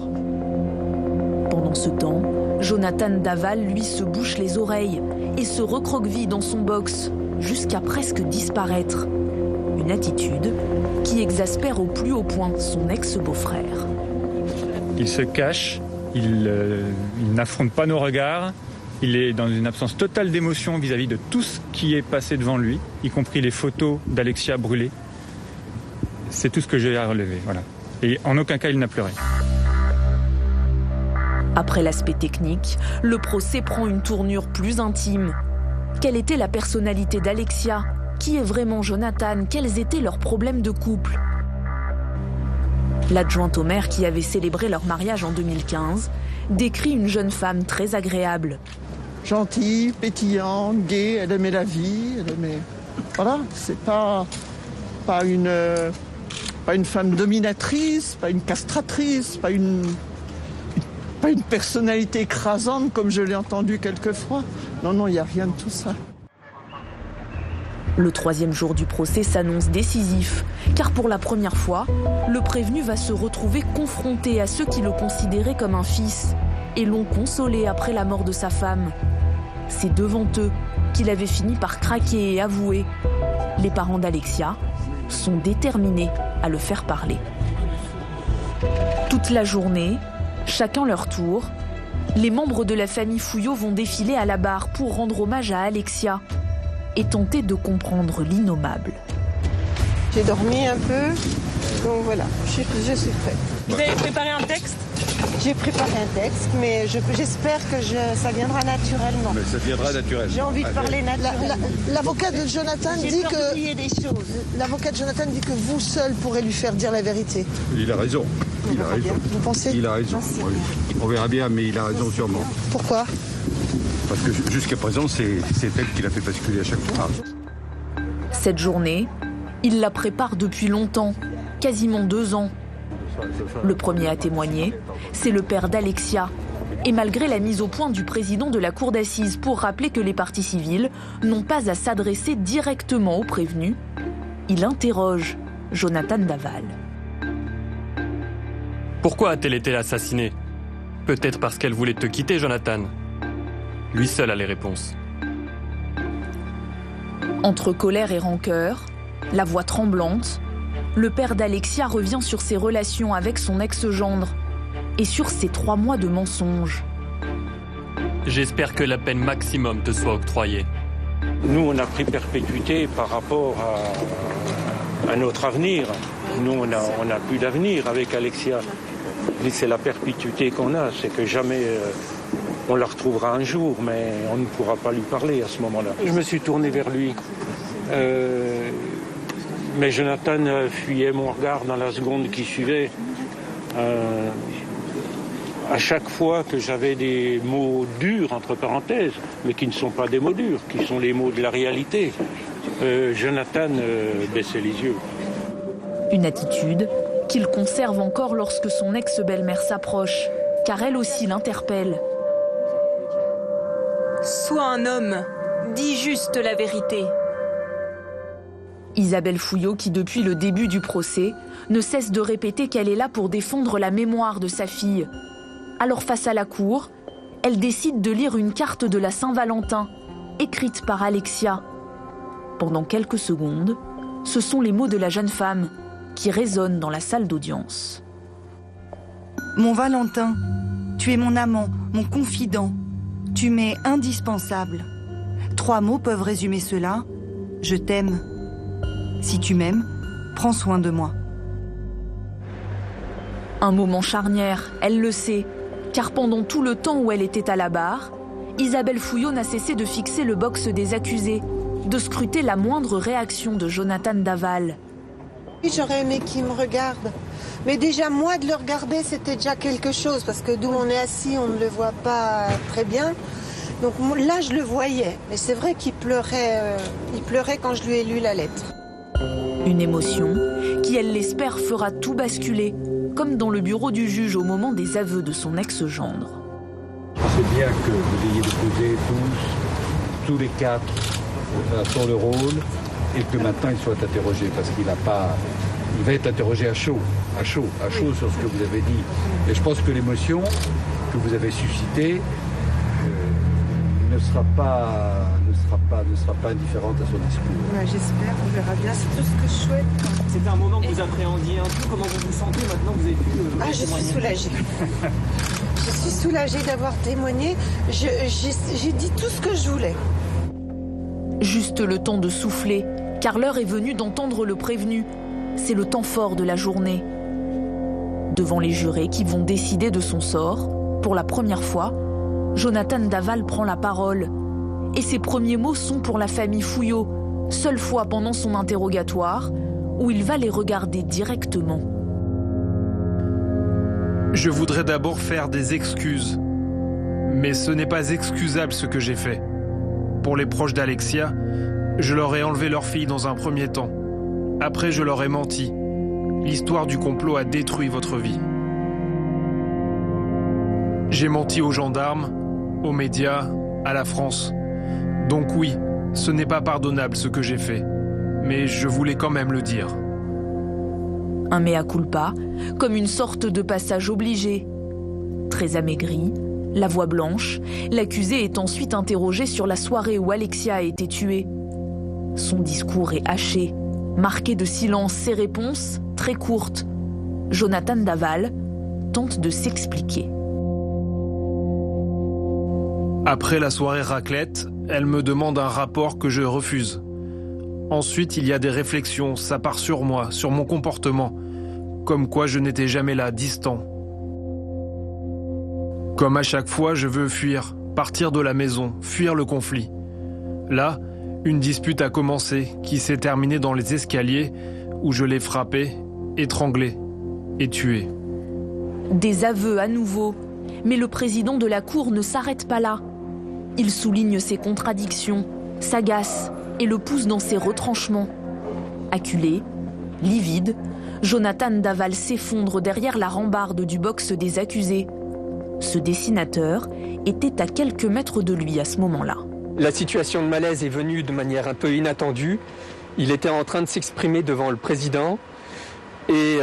Pendant ce temps, Jonathan Daval, lui, se bouche les oreilles et se recroqueville dans son box, jusqu'à presque disparaître. Une attitude qui exaspère au plus haut point son ex-beau-frère. Il se cache, il n'affronte pas nos regards, il est dans une absence totale d'émotion vis-à-vis de tout ce qui est passé devant lui, y compris les photos d'Alexia brûlées. C'est tout ce que j'ai à relever, voilà. Et en aucun cas il n'a pleuré. Après l'aspect technique, le procès prend une tournure plus intime. Quelle était la personnalité d'Alexia ? Qui est vraiment Jonathan ? Quels étaient leurs problèmes de couple ? L'adjointe au maire qui avait célébré leur mariage en 2015 décrit une jeune femme très agréable. Gentille, pétillante, gaie, elle aimait la vie, elle aimait... Voilà, c'est pas une femme dominatrice, pas une castratrice, pas une personnalité écrasante comme je l'ai entendu quelquefois. Non, il n'y a rien de tout ça. Le 3e jour du procès s'annonce décisif, car pour la première fois, le prévenu va se retrouver confronté à ceux qui le considéraient comme un fils et l'ont consolé après la mort de sa femme. C'est devant eux qu'il avait fini par craquer et avouer. Les parents d'Alexia sont déterminés à le faire parler. Toute la journée, chacun leur tour, les membres de la famille Fouillot vont défiler à la barre pour rendre hommage à Alexia et tenter de comprendre l'innommable. J'ai dormi un peu, donc voilà, je suis prête. Vous avez préparé un texte ? J'ai préparé un texte, mais j'espère que ça viendra naturellement. Mais ça viendra naturellement. J'ai envie de parler naturellement. L'avocat de Jonathan dit que... des choses. L'avocat de Jonathan dit que vous seul pourrez lui faire dire la vérité. Il a raison. Il a raison. Vous pensez ? Il a raison. Oui. On verra bien, mais il a raison sûrement. Pourquoi ? Parce que jusqu'à présent, c'est elle qui l'a fait basculer à chaque fois. Cette journée, il la prépare depuis longtemps, quasiment 2 ans. Le premier à témoigner, c'est le père d'Alexia. Et malgré la mise au point du président de la cour d'assises pour rappeler que les parties civiles n'ont pas à s'adresser directement aux prévenus, il interroge Jonathan Daval. Pourquoi a-t-elle été assassinée ? Peut-être parce qu'elle voulait te quitter, Jonathan. Lui seul a les réponses. Entre colère et rancœur, la voix tremblante, le père d'Alexia revient sur ses relations avec son ex-gendre et sur ses 3 mois de mensonges. J'espère que la peine maximum te soit octroyée. Nous, on a pris perpétuité par rapport à notre avenir. Nous, on n'a plus d'avenir avec Alexia. Mais c'est la perpétuité qu'on a, c'est que jamais on la retrouvera un jour, mais on ne pourra pas lui parler à ce moment-là. Je me suis tourné vers lui. Mais Jonathan fuyait mon regard dans la seconde qui suivait. À chaque fois que j'avais des mots durs, entre parenthèses, mais qui ne sont pas des mots durs, qui sont les mots de la réalité, Jonathan baissait les yeux. Une attitude qu'il conserve encore lorsque son ex-belle-mère s'approche, car elle aussi l'interpelle. Sois un homme, dis juste la vérité. Isabelle Fouillot, qui depuis le début du procès, ne cesse de répéter qu'elle est là pour défendre la mémoire de sa fille. Alors face à la cour, elle décide de lire une carte de la Saint-Valentin, écrite par Alexia. Pendant quelques secondes, ce sont les mots de la jeune femme qui résonnent dans la salle d'audience. Mon Valentin, tu es mon amant, mon confident. Tu m'es indispensable. 3 mots peuvent résumer cela. Je t'aime. Si tu m'aimes, prends soin de moi. Un moment charnière, elle le sait, car pendant tout le temps où elle était à la barre, Isabelle Fouillot n'a cessé de fixer le box des accusés, de scruter la moindre réaction de Jonathan Daval. J'aurais aimé qu'il me regarde. Mais déjà, moi, de le regarder, c'était déjà quelque chose, parce que d'où on est assis, on ne le voit pas très bien. Donc là, je le voyais. Mais c'est vrai qu'il pleurait, quand je lui ai lu la lettre. Une émotion qui, elle l'espère, fera tout basculer, comme dans le bureau du juge au moment des aveux de son ex-gendre. C'est bien que vous ayez déposé tous les 4 sur le rôle et que maintenant il soit interrogé parce qu'il va être interrogé à chaud sur ce que vous avez dit. Et je pense que l'émotion que vous avez suscitée ne sera pas indifférente à son discours. Ouais, j'espère, on verra bien, c'est tout ce que je souhaite. C'était un moment que vous appréhendiez un peu, comment vous vous sentez maintenant que vous avez pu je suis soulagée. Je suis soulagée d'avoir témoigné, j'ai dit tout ce que je voulais. Juste le temps de souffler, car l'heure est venue d'entendre le prévenu. C'est le temps fort de la journée. Devant les jurés qui vont décider de son sort, pour la première fois, Jonathan Daval prend la parole. Et ses premiers mots sont pour la famille Fouillot, seule fois pendant son interrogatoire, où il va les regarder directement. Je voudrais d'abord faire des excuses. Mais ce n'est pas excusable ce que j'ai fait. Pour les proches d'Alexia, je leur ai enlevé leur fille dans un premier temps. Après, je leur ai menti. L'histoire du complot a détruit votre vie. J'ai menti aux gendarmes, aux médias, à la France. Donc oui, ce n'est pas pardonnable ce que j'ai fait. Mais je voulais quand même le dire. Un mea culpa, comme une sorte de passage obligé. Très amaigri, la voix blanche, l'accusé est ensuite interrogé sur la soirée où Alexia a été tuée. Son discours est haché, marqué de silence, ses réponses très courtes. Jonathan Daval tente de s'expliquer. Après la soirée raclette, elle me demande un rapport que je refuse. Ensuite, il y a des réflexions, ça part sur moi, sur mon comportement. Comme quoi je n'étais jamais là, distant. Comme à chaque fois, je veux fuir, partir de la maison, fuir le conflit. Là, une dispute a commencé, qui s'est terminée dans les escaliers, où je l'ai frappé, étranglé et tué. Des aveux à nouveau, mais le président de la Cour ne s'arrête pas là. Il souligne ses contradictions, s'agace et le pousse dans ses retranchements. Acculé, livide, Jonathan Daval s'effondre derrière la rambarde du box des accusés. Ce dessinateur était à quelques mètres de lui à ce moment-là. La situation de malaise est venue de manière un peu inattendue. Il était en train de s'exprimer devant le président et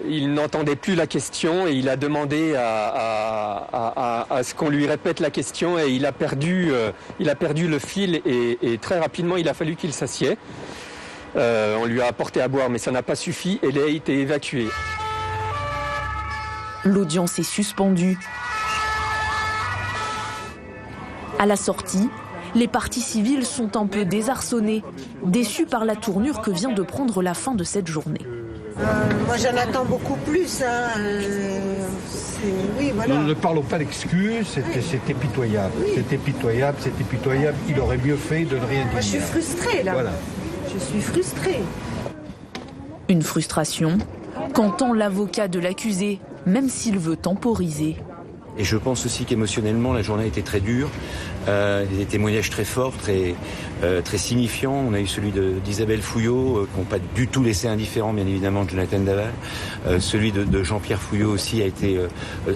il n'entendait plus la question et il a demandé à ce qu'on lui répète la question et il a perdu le fil et très rapidement il a fallu qu'il s'assied. On lui a apporté à boire mais ça n'a pas suffi et il a été évacué. L'audience est suspendue. À la sortie, les parties civiles sont un peu désarçonnées, déçus par la tournure que vient de prendre la fin de cette journée. Moi j'en attends beaucoup plus. Oui, voilà. Ne parlons pas d'excuses, c'était pitoyable. Oui. C'était pitoyable. Il aurait mieux fait de ne rien dire. Moi je suis frustrée là. Voilà. Je suis frustrée. Une frustration qu'entend l'avocat de l'accusé, même s'il veut temporiser. Et je pense aussi qu'émotionnellement, la journée a été très dure. Des témoignages très forts, très signifiants. On a eu celui d'Isabelle Fouillot, qui n'ont pas du tout laissé indifférent, bien évidemment, de Jonathan Daval. Celui de Jean-Pierre Fouillot aussi a été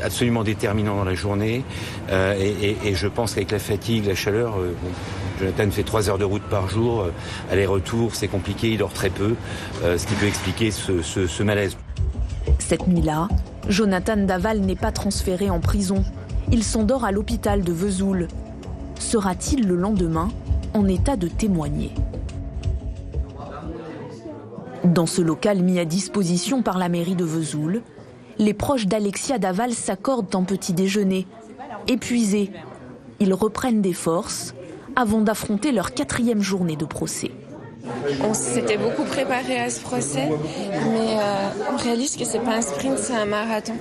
absolument déterminant dans la journée. Et je pense qu'avec la fatigue, la chaleur, Jonathan fait 3 heures de route par jour. Aller-retour, c'est compliqué, il dort très peu. Ce qui peut expliquer ce malaise. Cette nuit-là, Jonathan Daval n'est pas transféré en prison. Il s'endort à l'hôpital de Vesoul. Sera-t-il le lendemain en état de témoigner? Dans ce local mis à disposition par la mairie de Vesoul, les proches d'Alexia Daval s'accordent un petit déjeuner. Épuisés, ils reprennent des forces avant d'affronter leur 4e journée de procès. On s'était beaucoup préparé à ce procès, mais on réalise que c'est pas un sprint, c'est un marathon.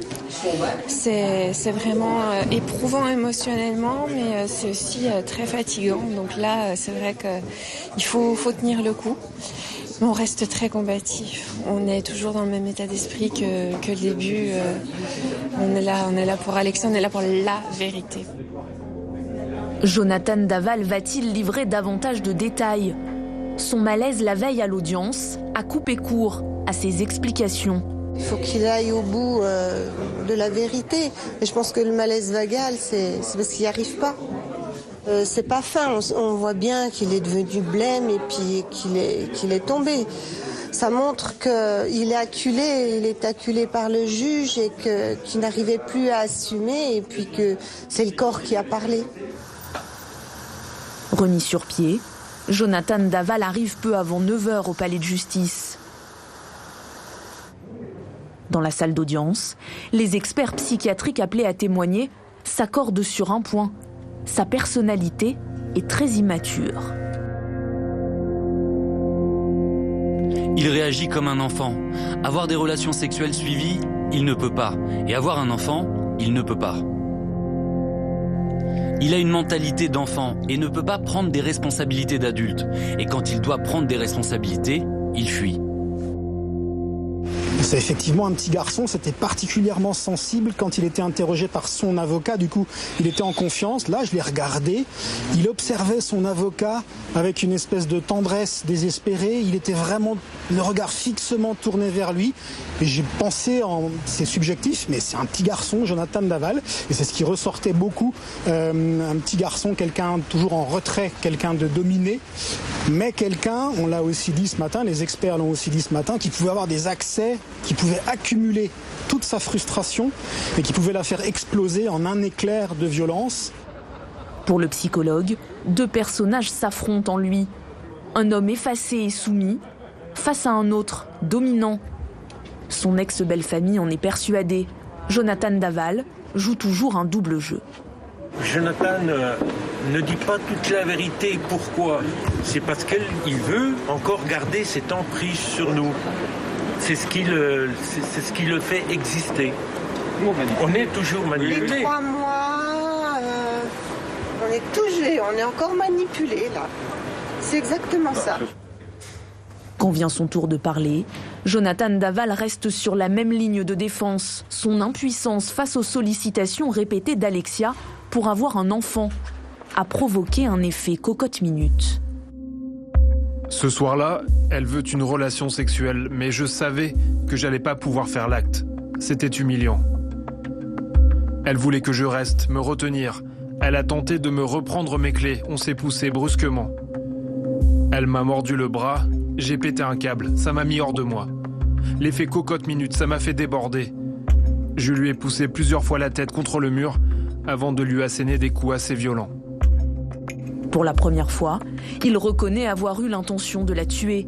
C'est vraiment éprouvant émotionnellement, mais c'est aussi très fatigant. Donc là, c'est vrai qu'il faut tenir le coup. Mais on reste très combatif. On est toujours dans le même état d'esprit que le début. On est là pour Alexia, on est là pour la vérité. Jonathan Daval va-t-il livrer davantage de détails ? Son malaise la veille à l'audience a coupé court à ses explications. Il faut qu'il aille au bout de la vérité. Et je pense que le malaise vagal, c'est parce qu'il n'y arrive pas. C'est pas fin. On voit bien qu'il est devenu blême et puis qu'il est tombé. Ça montre qu'il est acculé par le juge et qu'il n'arrivait plus à assumer et puis que c'est le corps qui a parlé. Remis sur pied, Jonathan Daval arrive peu avant 9h au palais de justice. Dans la salle d'audience, les experts psychiatriques appelés à témoigner s'accordent sur un point. Sa personnalité est très immature. Il réagit comme un enfant. Avoir des relations sexuelles suivies, il ne peut pas. Et avoir un enfant, il ne peut pas. Il a une mentalité d'enfant et ne peut pas prendre des responsabilités d'adulte. Et quand il doit prendre des responsabilités, il fuit. C'est effectivement un petit garçon, c'était particulièrement sensible quand il était interrogé par son avocat. Du coup, il était en confiance. Là, je l'ai regardé. Il observait son avocat avec une espèce de tendresse désespérée. Il était vraiment le regard fixement tourné vers lui. Et j'ai pensé, c'est subjectif, mais c'est un petit garçon, Jonathan Daval. Et c'est ce qui ressortait beaucoup. Un petit garçon, quelqu'un toujours en retrait, quelqu'un de dominé. Mais quelqu'un, on l'a aussi dit ce matin, les experts l'ont aussi dit ce matin, qui pouvait avoir des accès, qui pouvait accumuler toute sa frustration et qui pouvait la faire exploser en un éclair de violence. Pour le psychologue, 2 personnages s'affrontent en lui. Un homme effacé et soumis, face à un autre, dominant. Son ex-belle-famille en est persuadée. Jonathan Daval joue toujours un double jeu. Jonathan ne dit pas toute la vérité. Pourquoi ? c'est parce qu'il veut encore garder cette emprise sur nous. C'est ce qui le fait exister. On est toujours manipulé. Les 3 mois, on est encore manipulé là. C'est exactement ça. Quand vient son tour de parler, Jonathan Daval reste sur la même ligne de défense. Son impuissance face aux sollicitations répétées d'Alexia pour avoir un enfant a provoqué un effet cocotte-minute. Ce soir-là, elle veut une relation sexuelle, mais je savais que j'allais pas pouvoir faire l'acte. C'était humiliant. Elle voulait que je reste, me retenir. Elle a tenté de me reprendre mes clés. On s'est poussé brusquement. Elle m'a mordu le bras. J'ai pété un câble, ça m'a mis hors de moi. L'effet cocotte-minute, ça m'a fait déborder. Je lui ai poussé plusieurs fois la tête contre le mur avant de lui asséner des coups assez violents. Pour la première fois, il reconnaît avoir eu l'intention de la tuer.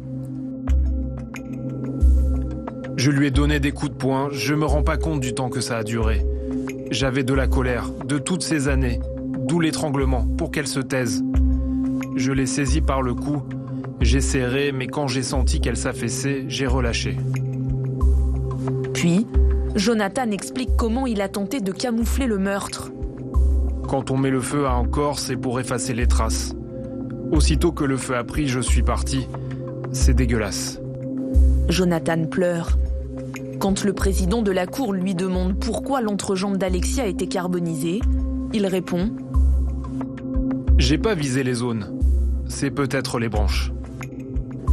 Je lui ai donné des coups de poing, je me rends pas compte du temps que ça a duré. J'avais de la colère, de toutes ces années, d'où l'étranglement, pour qu'elle se taise. Je l'ai saisie par le cou. J'ai serré, mais quand j'ai senti qu'elle s'affaissait, j'ai relâché. Puis, Jonathan explique comment il a tenté de camoufler le meurtre. Quand on met le feu à un corps, c'est pour effacer les traces. Aussitôt que le feu a pris, je suis parti. C'est dégueulasse. Jonathan pleure. Quand le président de la cour lui demande pourquoi l'entrejambe d'Alexia était carbonisée, il répond « J'ai pas visé les zones. C'est peut-être les branches. »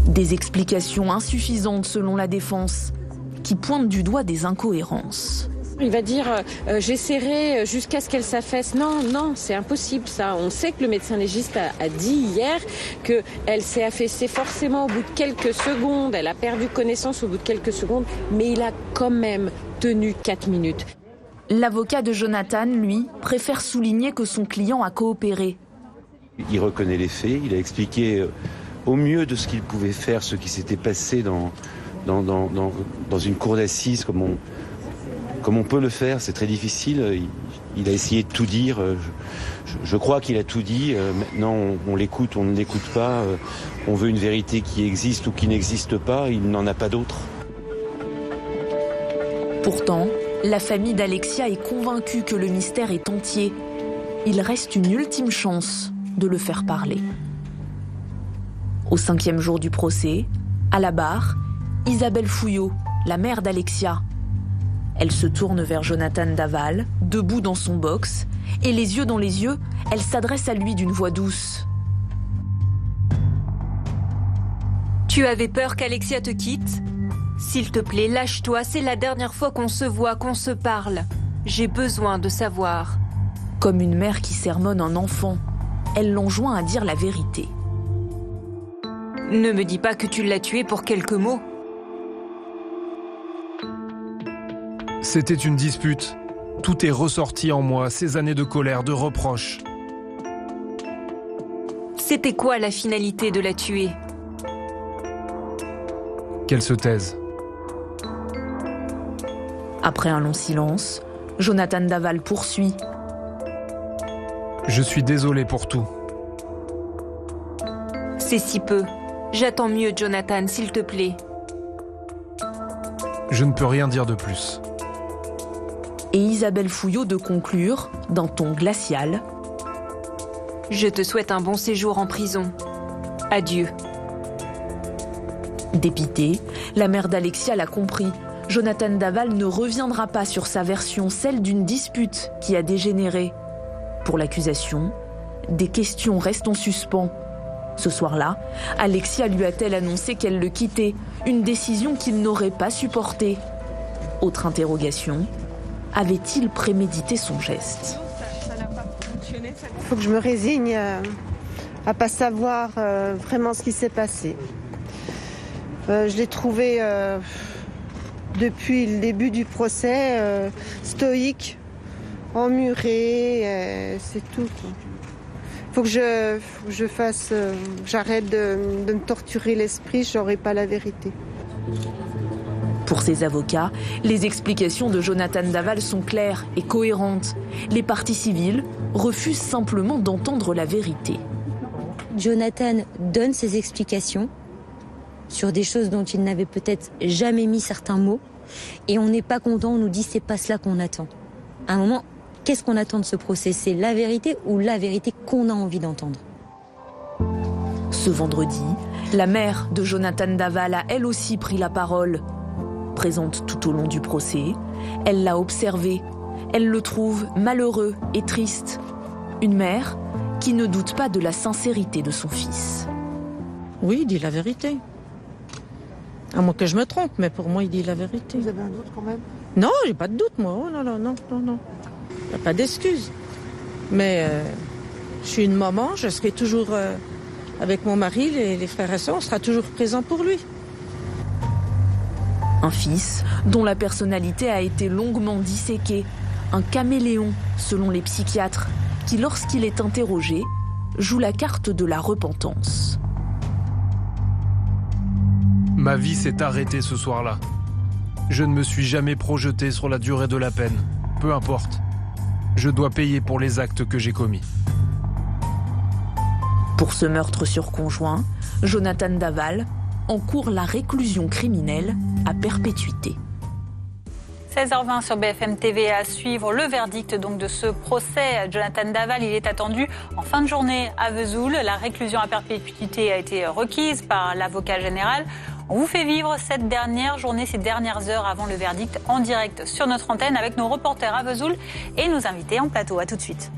Des explications insuffisantes selon la défense, qui pointent du doigt des incohérences. Il va dire j'ai serré jusqu'à ce qu'elle s'affaisse. Non, c'est impossible ça. On sait que le médecin légiste a dit hier qu'elle s'est affaissée forcément au bout de quelques secondes. Elle a perdu connaissance au bout de quelques secondes, mais il a quand même tenu 4 minutes. L'avocat de Jonathan, lui, préfère souligner que son client a coopéré. Il reconnaît les faits, il a expliqué au mieux de ce qu'il pouvait faire, ce qui s'était passé dans une cour d'assises, comme on peut le faire. C'est très difficile. Il a essayé de tout dire. Je crois qu'il a tout dit. Maintenant, on l'écoute, on ne l'écoute pas. On veut une vérité qui existe ou qui n'existe pas. Il n'en a pas d'autre. Pourtant, la famille d'Alexia est convaincue que le mystère est entier. Il reste une ultime chance de le faire parler. Au 5e jour du procès, à la barre, Isabelle Fouillot, la mère d'Alexia. Elle se tourne vers Jonathan Daval, debout dans son box, et les yeux dans les yeux, elle s'adresse à lui d'une voix douce. Tu avais peur qu'Alexia te quitte ? S'il te plaît, lâche-toi, c'est la dernière fois qu'on se voit, qu'on se parle. J'ai besoin de savoir. Comme une mère qui sermonne un enfant, elle l'enjoint à dire la vérité. Ne me dis pas que tu l'as tué pour quelques mots. C'était une dispute. Tout est ressorti en moi, ces années de colère, de reproches. C'était quoi la finalité de la tuer ? Qu'elle se taise. Après un long silence, Jonathan Daval poursuit. Je suis désolé pour tout. C'est si peu. J'attends mieux, Jonathan, s'il te plaît. Je ne peux rien dire de plus. Et Isabelle Fouillot de conclure, d'un ton glacial. Je te souhaite un bon séjour en prison. Adieu. Dépitée, la mère d'Alexia l'a compris. Jonathan Daval ne reviendra pas sur sa version, celle d'une dispute qui a dégénéré. Pour l'accusation, des questions restent en suspens. Ce soir-là, Alexia lui a-t-elle annoncé qu'elle le quittait, une décision qu'il n'aurait pas supportée. Autre interrogation, avait-il prémédité son geste ? Il faut que je me résigne à pas savoir vraiment ce qui s'est passé. Je l'ai trouvé, depuis le début du procès, stoïque, emmuré, c'est tout. Il faut que je fasse, j'arrête de me torturer l'esprit, je n'aurai pas la vérité. Pour ses avocats, les explications de Jonathan Daval sont claires et cohérentes. Les parties civiles refusent simplement d'entendre la vérité. Jonathan donne ses explications sur des choses dont il n'avait peut-être jamais mis certains mots, et on n'est pas content, on nous dit c'est pas cela qu'on attend. À un moment, qu'est-ce qu'on attend de ce procès? C'est la vérité ou la vérité qu'on a envie d'entendre? Ce vendredi, la mère de Jonathan Daval a elle aussi pris la parole. Présente tout au long du procès, elle l'a observé. Elle le trouve malheureux et triste. Une mère qui ne doute pas de la sincérité de son fils. Oui, il dit la vérité. À moins que je me trompe, mais pour moi, il dit la vérité. Vous avez un doute quand même? Non, j'ai pas de doute, moi. Oh là là, non. Il n'y a pas d'excuse. Mais je suis une maman, je serai toujours avec mon mari, les frères et sœurs, on sera toujours présents pour lui. Un fils dont la personnalité a été longuement disséquée. Un caméléon, selon les psychiatres, qui, lorsqu'il est interrogé, joue la carte de la repentance. Ma vie s'est arrêtée ce soir-là. Je ne me suis jamais projeté sur la durée de la peine. Peu importe. Je dois payer pour les actes que j'ai commis. Pour ce meurtre sur conjoint, Jonathan Daval encourt la réclusion criminelle à perpétuité. 16h20 sur BFM TV à suivre le verdict donc de ce procès. Jonathan Daval, il est attendu en fin de journée à Vesoul. La réclusion à perpétuité a été requise par l'avocat général. On vous fait vivre cette dernière journée, ces dernières heures avant le verdict en direct sur notre antenne avec nos reporters à Vesoul et nos invités en plateau. À tout de suite.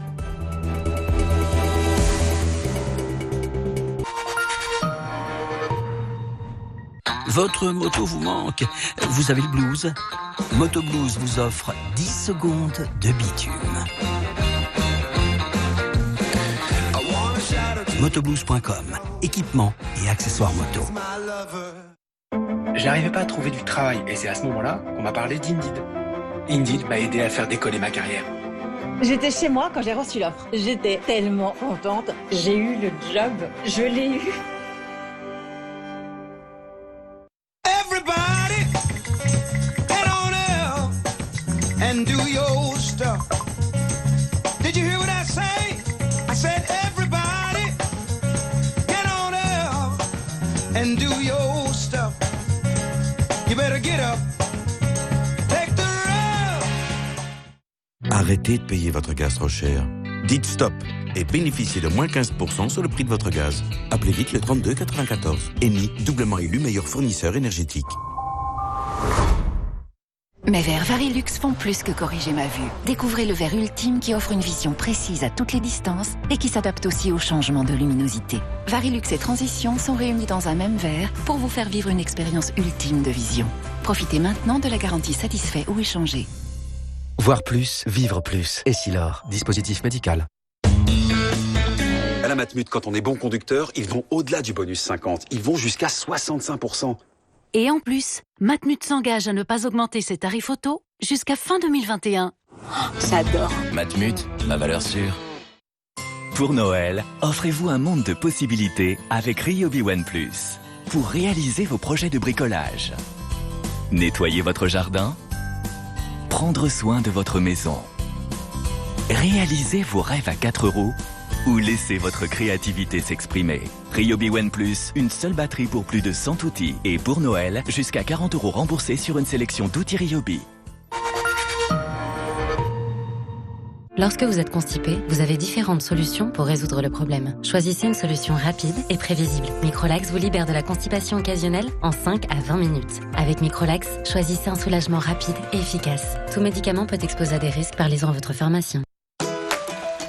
Votre moto vous manque, vous avez le blues. Moto Blues vous offre 10 secondes de bitume. Motoblues.com, équipement et accessoires moto. J'arrivais pas à trouver du travail et c'est à ce moment-là qu'on m'a parlé d'Indeed. Indeed m'a aidé à faire décoller ma carrière. J'étais chez moi quand j'ai reçu l'offre. J'étais tellement contente. J'ai eu le job. Je l'ai eu. And do your stuff. Did you hear what I say? I said everybody get on up and do your stuff. You better get up. Take the road. Arrêtez de payer votre gaz trop cher. Dites stop et bénéficiez de moins 15% sur le prix de votre gaz. Appelez vite le 32 94. Eni, doublement élu meilleur fournisseur énergétique. Mes verres Varilux font plus que corriger ma vue. Découvrez le verre ultime qui offre une vision précise à toutes les distances et qui s'adapte aussi au changement de luminosité. Varilux et Transition sont réunis dans un même verre pour vous faire vivre une expérience ultime de vision. Profitez maintenant de la garantie satisfait ou échangé. Voir plus, vivre plus. Essilor, dispositif médical. À la Matmut, quand on est bon conducteur, ils vont au-delà du bonus 50. Ils vont jusqu'à 65%. Et en plus, Matmut s'engage à ne pas augmenter ses tarifs auto jusqu'à fin 2021. J'adore. Matmut, ma valeur sûre. Pour Noël, offrez-vous un monde de possibilités avec Ryobi One Plus. Pour réaliser vos projets de bricolage. Nettoyer votre jardin. Prendre soin de votre maison. Réaliser vos rêves à 4 € ou laissez votre créativité s'exprimer. Ryobi One Plus, une seule batterie pour plus de 100 outils. Et pour Noël, jusqu'à 40 € remboursés sur une sélection d'outils Ryobi. Lorsque vous êtes constipé, vous avez différentes solutions pour résoudre le problème. Choisissez une solution rapide et prévisible. Microlax vous libère de la constipation occasionnelle en 5 à 20 minutes. Avec Microlax, choisissez un soulagement rapide et efficace. Tout médicament peut exposer à des risques, parlez-en à votre pharmacien.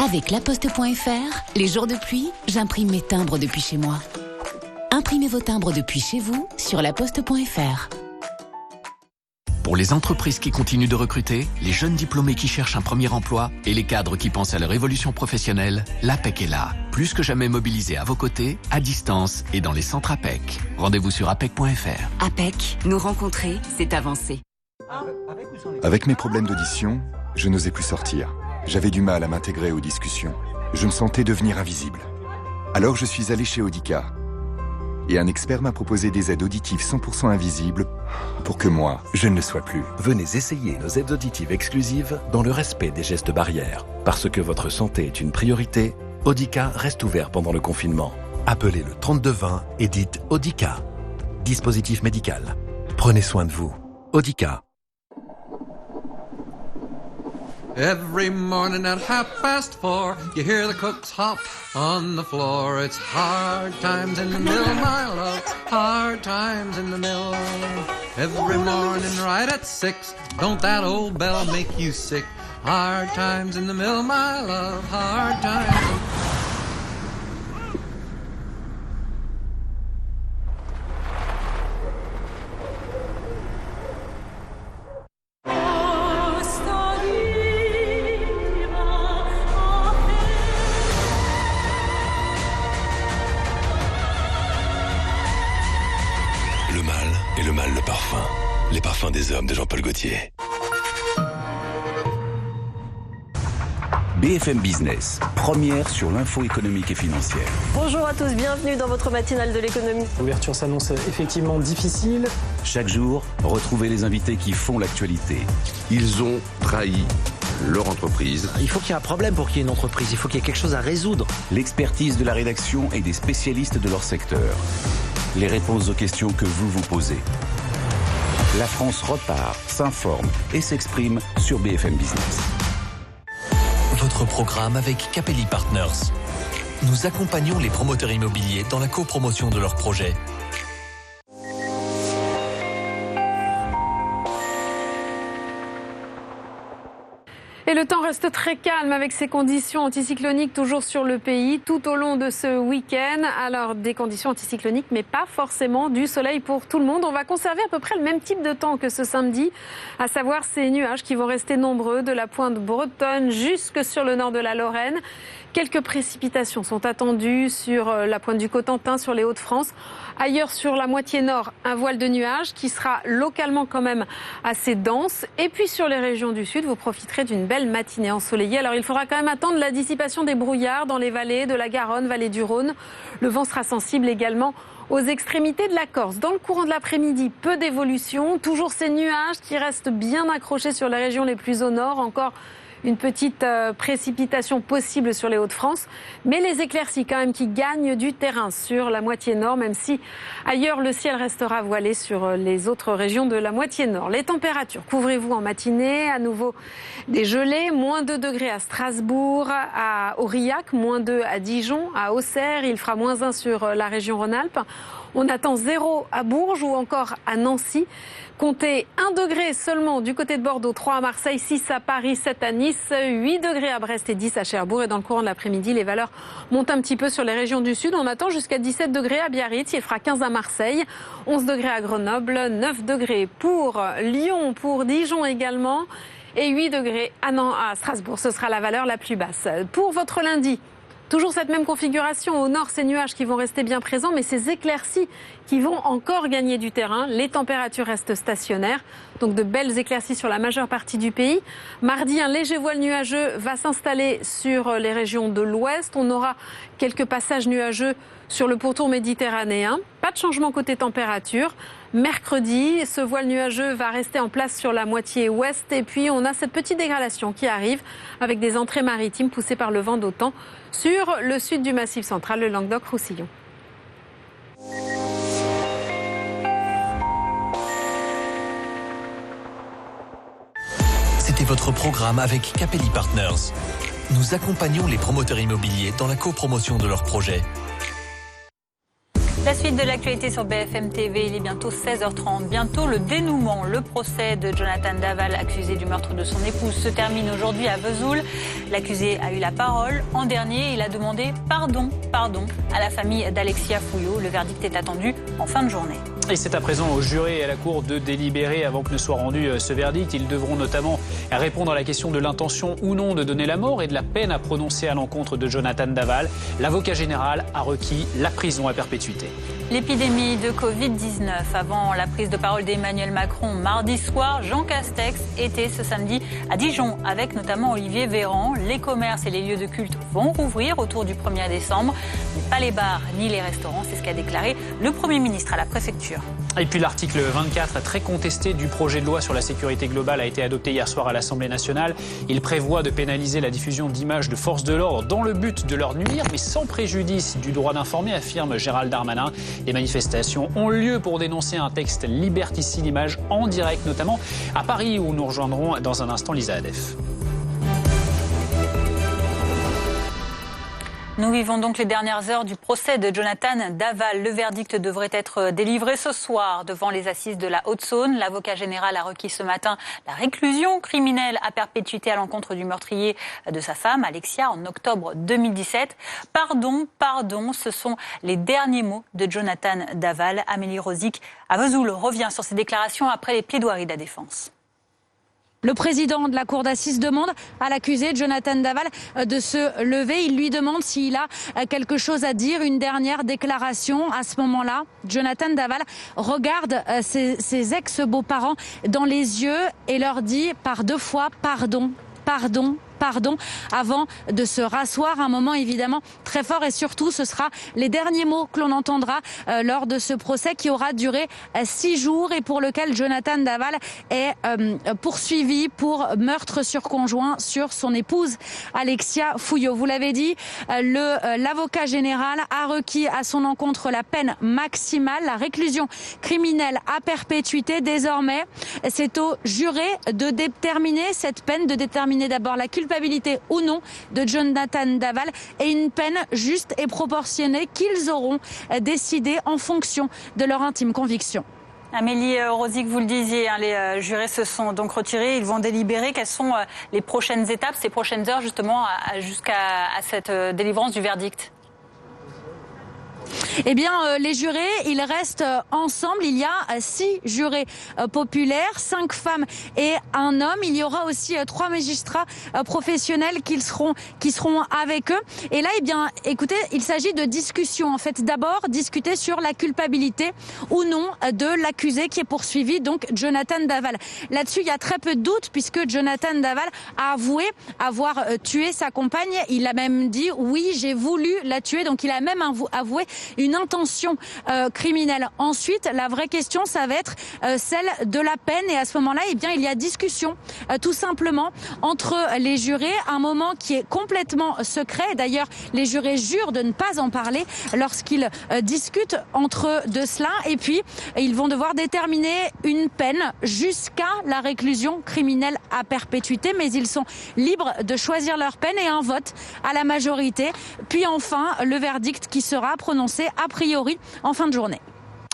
Avec laposte.fr, les jours de pluie, j'imprime mes timbres depuis chez moi. Imprimez vos timbres depuis chez vous sur laposte.fr. Pour les entreprises qui continuent de recruter, les jeunes diplômés qui cherchent un premier emploi et les cadres qui pensent à leur évolution professionnelle, l'APEC est là. Plus que jamais mobilisé à vos côtés, à distance et dans les centres APEC. Rendez-vous sur apec.fr. APEC, nous rencontrer, c'est avancer. Avec mes problèmes d'audition, je n'osais plus sortir. J'avais du mal à m'intégrer aux discussions. Je me sentais devenir invisible. Alors je suis allé chez Audica. Et un expert m'a proposé des aides auditives 100% invisibles pour que moi, je ne le sois plus. Venez essayer nos aides auditives exclusives dans le respect des gestes barrières. Parce que votre santé est une priorité, Audica reste ouvert pendant le confinement. Appelez le 3220 et dites Audica. Dispositif médical. Prenez soin de vous. Audica. Every morning at 4:30, you hear the cooks hop on the floor. It's hard times in the mill, my love, hard times in the mill. Every morning right at 6, don't that old bell make you sick? Hard times in the mill, my love, hard times. Le parfum. Les parfums des hommes de Jean-Paul Gaultier. BFM Business, première sur l'info économique et financière. Bonjour à tous, bienvenue dans votre matinale de l'économie. L'ouverture s'annonce effectivement difficile. Chaque jour, retrouvez les invités qui font l'actualité. Ils ont trahi leur entreprise. Il faut qu'il y ait un problème pour qu'il y ait une entreprise, il faut qu'il y ait quelque chose à résoudre. L'expertise de la rédaction et des spécialistes de leur secteur. Les réponses aux questions que vous vous posez. La France repart, s'informe et s'exprime sur BFM Business. Votre programme avec Capelli Partners. Nous accompagnons les promoteurs immobiliers dans la copromotion de leurs projets. Et le temps reste très calme avec ces conditions anticycloniques toujours sur le pays tout au long de ce week-end. Alors des conditions anticycloniques mais pas forcément du soleil pour tout le monde. On va conserver à peu près le même type de temps que ce samedi, à savoir ces nuages qui vont rester nombreux de la pointe bretonne jusque sur le nord de la Lorraine. Quelques précipitations sont attendues sur la pointe du Cotentin, sur les Hauts-de-France. Ailleurs, sur la moitié nord, un voile de nuages qui sera localement quand même assez dense. Et puis sur les régions du sud, vous profiterez d'une belle matinée ensoleillée. Alors il faudra quand même attendre la dissipation des brouillards dans les vallées de la Garonne, vallée du Rhône. Le vent sera sensible également aux extrémités de la Corse. Dans le courant de l'après-midi, peu d'évolution. Toujours ces nuages qui restent bien accrochés sur les régions les plus au nord. Encore une petite précipitation possible sur les Hauts-de-France, mais les éclaircies quand même qui gagnent du terrain sur la moitié nord, même si ailleurs le ciel restera voilé sur les autres régions de la moitié nord. Les températures, couvrez-vous en matinée, à nouveau des gelées, moins 2 degrés à Strasbourg, à Aurillac, moins 2 à Dijon, à Auxerre, il fera moins 1 sur la région Rhône-Alpes. On attend 0 à Bourges ou encore à Nancy. Comptez 1 degré seulement du côté de Bordeaux, 3 à Marseille, 6 à Paris, 7 à Nice, 8 degrés à Brest et 10 à Cherbourg. Et dans le courant de l'après-midi, les valeurs montent un petit peu sur les régions du sud. On attend jusqu'à 17 degrés à Biarritz, il fera 15 à Marseille, 11 degrés à Grenoble, 9 degrés pour Lyon, pour Dijon également et 8 degrés à Strasbourg. Ce sera la valeur la plus basse. Pour votre lundi, toujours cette même configuration. Au nord, ces nuages qui vont rester bien présents, mais ces éclaircies qui vont encore gagner du terrain. Les températures restent stationnaires, donc de belles éclaircies sur la majeure partie du pays. Mardi, un léger voile nuageux va s'installer sur les régions de l'ouest. On aura quelques passages nuageux sur le pourtour méditerranéen. Pas de changement côté température. Mercredi, ce voile nuageux va rester en place sur la moitié ouest. Et puis, on a cette petite dégradation qui arrive avec des entrées maritimes poussées par le vent d'OTAN sur le sud du Massif central, le Languedoc-Roussillon. C'était votre programme avec Capelli Partners. Nous accompagnons les promoteurs immobiliers dans la copromotion de leurs projets. La suite de l'actualité sur BFM TV, il est bientôt 16h30. Bientôt le dénouement. Le procès de Jonathan Daval, accusé du meurtre de son épouse, se termine aujourd'hui à Vesoul. L'accusé a eu la parole. En dernier, il a demandé pardon à la famille d'Alexia Fouillot. Le verdict est attendu en fin de journée. Et c'est à présent au jury et à la cour de délibérer avant que ne soit rendu ce verdict. Ils devront notamment répondre à la question de l'intention ou non de donner la mort et de la peine à prononcer à l'encontre de Jonathan Daval. L'avocat général a requis la prison à perpétuité. L'épidémie de Covid-19. Avant la prise de parole d'Emmanuel Macron mardi soir, Jean Castex était ce samedi à Dijon avec notamment Olivier Véran. Les commerces et les lieux de culte vont rouvrir autour du 1er décembre, mais pas les bars ni les restaurants. C'est ce qu'a déclaré le Premier ministre à la préfecture. candidature. Et puis l'article 24, très contesté du projet de loi sur la sécurité globale, a été adopté hier soir à l'Assemblée nationale. Il prévoit de pénaliser la diffusion d'images de forces de l'ordre dans le but de leur nuire, mais sans préjudice du droit d'informer, affirme Gérald Darmanin. Les manifestations ont lieu pour dénoncer un texte liberticide, images en direct, notamment à Paris, où nous rejoindrons dans un instant Lisa Adef. Nous vivons donc les dernières heures du procès de Jonathan Daval. Le verdict devrait être délivré ce soir devant les assises de la Haute-Saône. L'avocat général a requis ce matin la réclusion criminelle à perpétuité à l'encontre du meurtrier de sa femme, Alexia, en octobre 2017. Pardon, ce sont les derniers mots de Jonathan Daval. Amélie Rosic à Vesoul revient sur ses déclarations après les plaidoiries de la défense. Le président de la cour d'assises demande à l'accusé Jonathan Daval de se lever. Il lui demande s'il a quelque chose à dire, une dernière déclaration. À ce moment-là, Jonathan Daval regarde ses ex-beaux-parents dans les yeux et leur dit par 2 fois pardon, avant de se rasseoir. Un moment évidemment très fort et surtout ce sera les derniers mots que l'on entendra lors de ce procès qui aura duré 6 jours et pour lequel Jonathan Daval est poursuivi pour meurtre sur conjoint sur son épouse Alexia Fouillot. Vous l'avez dit, l'avocat général a requis à son encontre la peine maximale, la réclusion criminelle à perpétuité. Désormais, c'est au juré de déterminer cette peine, de déterminer d'abord la culpabilité ou non de Jonathan Daval et une peine juste et proportionnée qu'ils auront décidé en fonction de leur intime conviction. Amélie Rosic, vous le disiez, les jurés se sont donc retirés, ils vont délibérer. Quelles sont les prochaines étapes, ces prochaines heures justement jusqu'à cette délivrance du verdict ? Eh bien, les jurés, ils restent ensemble. Il y a 6 jurés populaires, 5 femmes et un homme. Il y aura aussi 3 magistrats professionnels qui seront avec eux. Et là, eh bien, écoutez, il s'agit de discussion. En fait, d'abord, discuter sur la culpabilité ou non de l'accusé qui est poursuivi, donc Jonathan Daval. Là-dessus, il y a très peu de doutes puisque Jonathan Daval a avoué avoir tué sa compagne. Il a même dit, oui, j'ai voulu la tuer. Donc, il a même avoué une intention criminelle. Ensuite, la vraie question, ça va être celle de la peine. Et à ce moment-là, eh bien, il y a discussion, tout simplement, entre les jurés. Un moment qui est complètement secret. D'ailleurs, les jurés jurent de ne pas en parler lorsqu'ils discutent entre eux de cela. Et puis, ils vont devoir déterminer une peine jusqu'à la réclusion criminelle à perpétuité. Mais ils sont libres de choisir leur peine et un vote à la majorité. Puis enfin, le verdict qui sera prononcé a priori en fin de journée.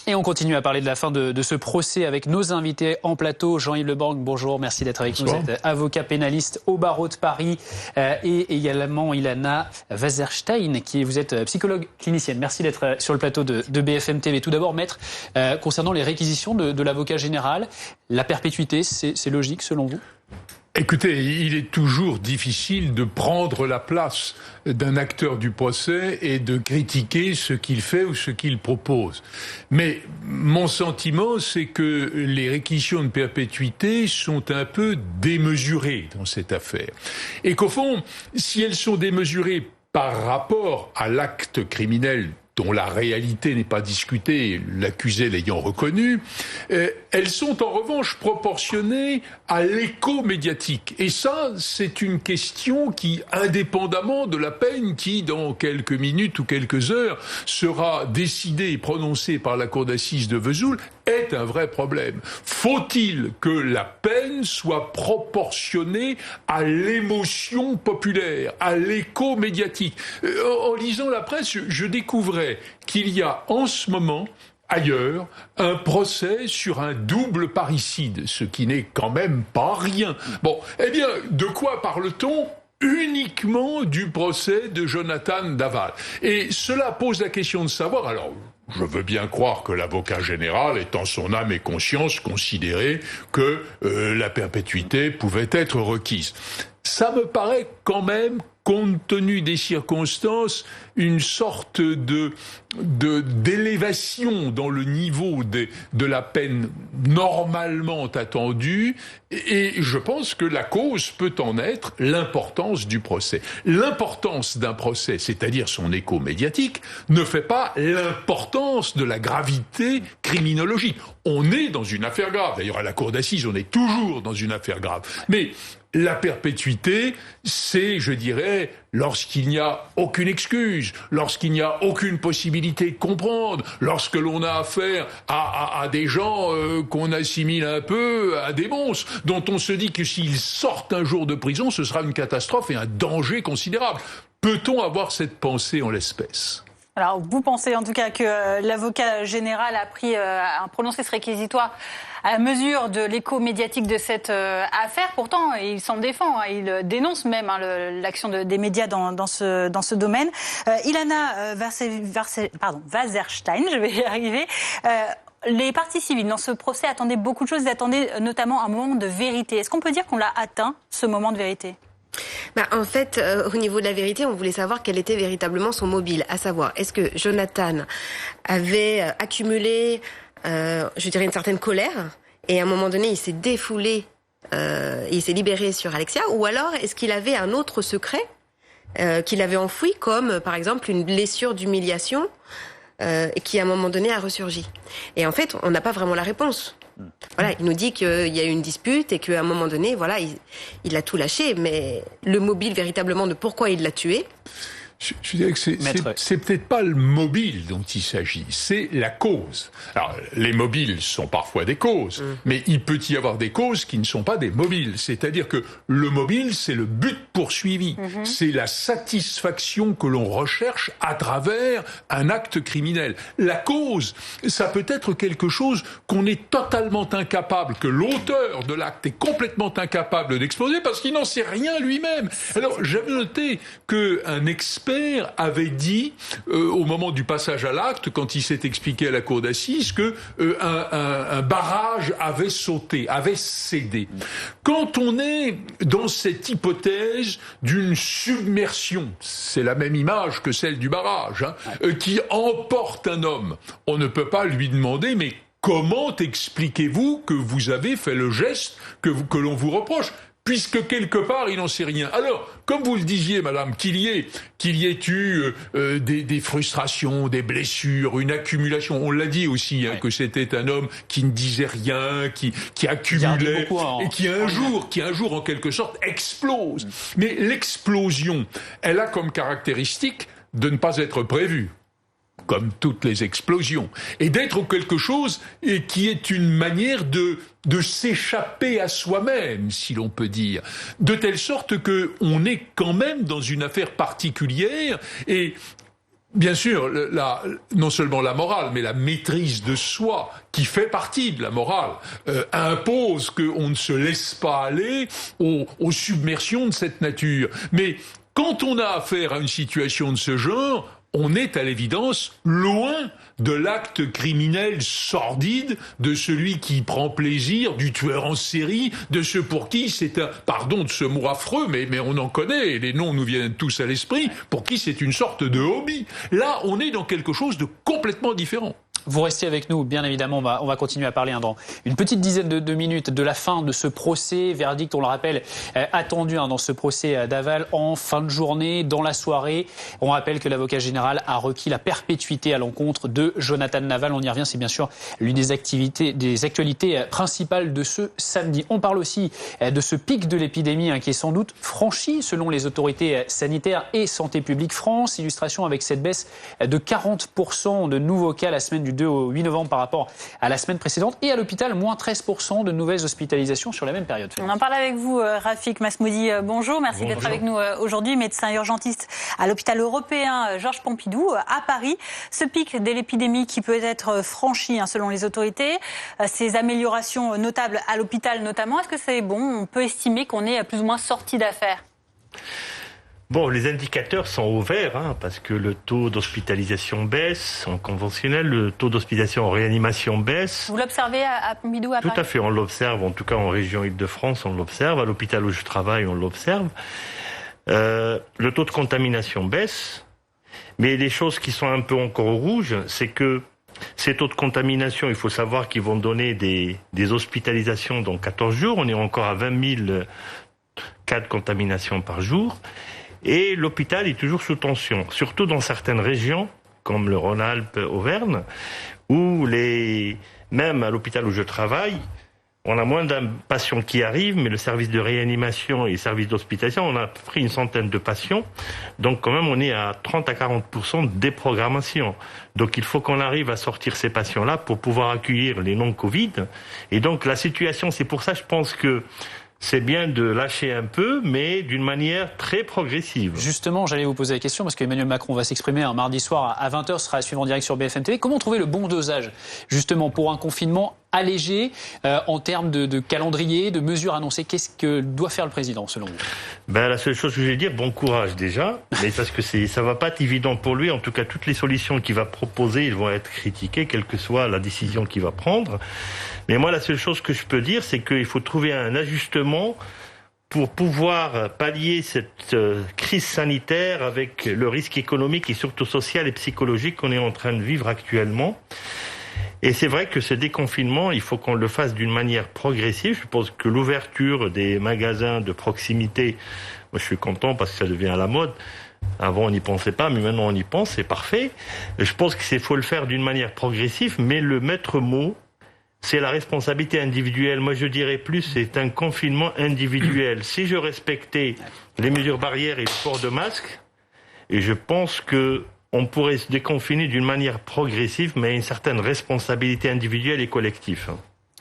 Et on continue à parler de la fin de ce procès avec nos invités en plateau. Jean-Yves Leborgne, bonjour, merci d'être avec nous. Vous êtes avocat pénaliste au barreau de Paris et également Ilana Wasserstein, vous êtes psychologue clinicienne. Merci d'être sur le plateau de BFM TV. Tout d'abord, maître, concernant les réquisitions de l'avocat général, la perpétuité, c'est logique selon vous ? Écoutez, il est toujours difficile de prendre la place d'un acteur du procès et de critiquer ce qu'il fait ou ce qu'il propose. Mais mon sentiment, c'est que les réquisitions de perpétuité sont un peu démesurées dans cette affaire. Et qu'au fond, si elles sont démesurées par rapport à l'acte criminel dont la réalité n'est pas discutée, l'accusé l'ayant reconnu, elles sont en revanche proportionnées à l'écho médiatique. Et ça, c'est une question qui, indépendamment de la peine qui, dans quelques minutes ou quelques heures, sera décidée et prononcée par la cour d'assises de Vesoul, est un vrai problème. Faut-il que la peine soit proportionnée à l'émotion populaire, à l'écho médiatique ? En lisant la presse, je découvrais qu'il y a en ce moment, ailleurs, un procès sur un double parricide, ce qui n'est quand même pas rien. Bon, eh bien, de quoi parle-t-on ? Uniquement du procès de Jonathan Daval. Et cela pose la question de savoir, alors, je veux bien croire que l'avocat général est en son âme et conscience considéré que la perpétuité pouvait être requise. Ça me paraît quand même, compte tenu des circonstances, une sorte d'élévation dans le niveau de la peine normalement attendue Et je pense que la cause peut en être l'importance du procès. L'importance d'un procès, c'est-à-dire son écho médiatique, ne fait pas l'importance de la gravité criminologique. On est dans une affaire grave. D'ailleurs, à la cour d'assises, on est toujours dans une affaire grave. Mais la perpétuité, c'est, je dirais, lorsqu'il n'y a aucune excuse, lorsqu'il n'y a aucune possibilité de comprendre, lorsque l'on a affaire à des gens qu'on assimile un peu à des monstres, dont on se dit que s'ils sortent un jour de prison, ce sera une catastrophe et un danger considérable. Peut-on avoir cette pensée en l'espèce ? Alors, vous pensez en tout cas que l'avocat général a prononcé ce réquisitoire à la mesure de l'écho médiatique de cette affaire. Pourtant, il s'en défend, il dénonce même l'action des médias dans ce domaine. Ilana Wasserstein, je vais y arriver. Les parties civiles dans ce procès attendaient beaucoup de choses. Ils attendaient notamment un moment de vérité. Est-ce qu'on peut dire qu'on l'a atteint, ce moment de vérité ? En fait, au niveau de la vérité, on voulait savoir quel était véritablement son mobile, à savoir, est-ce que Jonathan avait accumulé, je dirais, une certaine colère, et à un moment donné, il s'est défoulé, il s'est libéré sur Alexia, ou alors est-ce qu'il avait un autre secret qu'il avait enfoui, comme par exemple une blessure d'humiliation, qui à un moment donné a ressurgi. Et en fait, on n'a pas vraiment la réponse. Voilà, il nous dit qu'il y a eu une dispute et qu'à un moment donné, voilà, il a tout lâché. Mais le mobile véritablement de pourquoi il l'a tué. Je dirais que c'est peut-être pas le mobile dont il s'agit, c'est la cause. Alors, les mobiles sont parfois des causes, mais il peut y avoir des causes qui ne sont pas des mobiles. C'est-à-dire que le mobile, c'est le but poursuivi. C'est la satisfaction que l'on recherche à travers un acte criminel. La cause, ça peut être quelque chose qu'on est totalement incapable, que l'auteur de l'acte est complètement incapable d'exposer parce qu'il n'en sait rien lui-même. Alors, j'avais noté qu'un expert avait dit au moment du passage à l'acte, quand il s'est expliqué à la cour d'assises, que un barrage avait sauté, avait cédé. Quand on est dans cette hypothèse d'une submersion, c'est la même image que celle du barrage, qui emporte un homme, on ne peut pas lui demander mais comment expliquez-vous que vous avez fait le geste que l'on vous reproche ? Puisque quelque part, il n'en sait rien. Alors, comme vous le disiez, madame, qu'il y ait eu des frustrations, des blessures, une accumulation. On l'a dit aussi, que c'était un homme qui ne disait rien, qui accumulait, et qui un jour, en quelque sorte, explose. Mais l'explosion, elle a comme caractéristique de ne pas être prévue, comme toutes les explosions, et d'être quelque chose qui est une manière de s'échapper à soi-même, si l'on peut dire, de telle sorte que on est quand même dans une affaire particulière et bien sûr, non seulement la morale, mais la maîtrise de soi, qui fait partie de la morale, impose qu'on ne se laisse pas aller aux submersions de cette nature. Mais quand on a affaire à une situation de ce genre, on est à l'évidence loin de l'acte criminel sordide, de celui qui prend plaisir, du tueur en série, de ceux pour qui c'est pardon de ce mot affreux, mais on en connaît, et les noms nous viennent tous à l'esprit, pour qui c'est une sorte de hobby. Là, on est dans quelque chose de complètement différent. Vous restez avec nous, bien évidemment, on va continuer à parler dans une petite dizaine de minutes de la fin de ce procès. Verdict, on le rappelle, attendu dans ce procès d'aval en fin de journée, dans la soirée. On rappelle que l'avocat général a requis la perpétuité à l'encontre de Jonathan Naval. On y revient, c'est bien sûr l'une des actualités principales de ce samedi. On parle aussi de ce pic de l'épidémie qui est sans doute franchi selon les autorités sanitaires et Santé publique France. Illustration avec cette baisse de 40% de nouveaux cas la semaine du 2 au 8 novembre par rapport à la semaine précédente, et à l'hôpital, moins 13% de nouvelles hospitalisations sur la même période. On en parle avec vous, Rafik Masmoudi. Bonjour, merci d'être avec nous aujourd'hui, médecin urgentiste à l'hôpital européen Georges Pompidou à Paris. Ce pic de l'épidémie qui peut être franchi selon les autorités, ces améliorations notables à l'hôpital notamment, est-ce que c'est bon? On peut estimer qu'on est plus ou moins sorti d'affaire? Bon, les indicateurs sont au vert, parce que le taux d'hospitalisation baisse en conventionnel, le taux d'hospitalisation en réanimation baisse. Vous l'observez à Pompidou, à Paris? Tout à fait, on l'observe, en tout cas en région Île-de-France, on l'observe, à l'hôpital où je travaille, on l'observe. Le taux de contamination baisse, mais les choses qui sont un peu encore au rouge, c'est que Ces taux de contamination, il faut savoir qu'ils vont donner des hospitalisations dans 14 jours. On est encore à 20 000 cas de contamination par jour. Et l'hôpital est toujours sous tension, surtout dans certaines régions, comme le Rhône-Alpes, Auvergne, où même à l'hôpital où je travaille, on a moins d'un patient qui arrive, mais le service de réanimation et le service d'hospitalisation, on a pris une centaine de patients. Donc quand même, on est à 30 à 40% de déprogrammation. Donc il faut qu'on arrive à sortir ces patients-là pour pouvoir accueillir les non-Covid. Et donc la situation, c'est pour ça, je pense que c'est bien de lâcher un peu, mais d'une manière très progressive. Justement, j'allais vous poser la question, parce qu'Emmanuel Macron va s'exprimer un mardi soir à 20h, sera à suivre en direct sur BFM TV. Comment trouver le bon dosage, justement, pour un confinement allégé en termes de calendrier, de mesures annoncées? Qu'est-ce que doit faire le président, selon vous? La seule chose que je vais dire, bon courage déjà, mais parce que ça va pas être évident pour lui. En tout cas, toutes les solutions qu'il va proposer, ils vont être critiquées, quelle que soit la décision qu'il va prendre. Mais moi, la seule chose que je peux dire, c'est qu'il faut trouver un ajustement pour pouvoir pallier cette crise sanitaire avec le risque économique et surtout social et psychologique qu'on est en train de vivre actuellement. Et c'est vrai que ce déconfinement, il faut qu'on le fasse d'une manière progressive. Je pense que l'ouverture des magasins de proximité, moi je suis content parce que ça devient à la mode. Avant on n'y pensait pas, mais maintenant on y pense, c'est parfait. Je pense qu'il faut le faire d'une manière progressive, mais le maître mot, c'est la responsabilité individuelle. Moi, je dirais plus, c'est un confinement individuel. Si je respectais les mesures barrières et le port de masque, et je pense que on pourrait se déconfiner d'une manière progressive, mais à une certaine responsabilité individuelle et collective.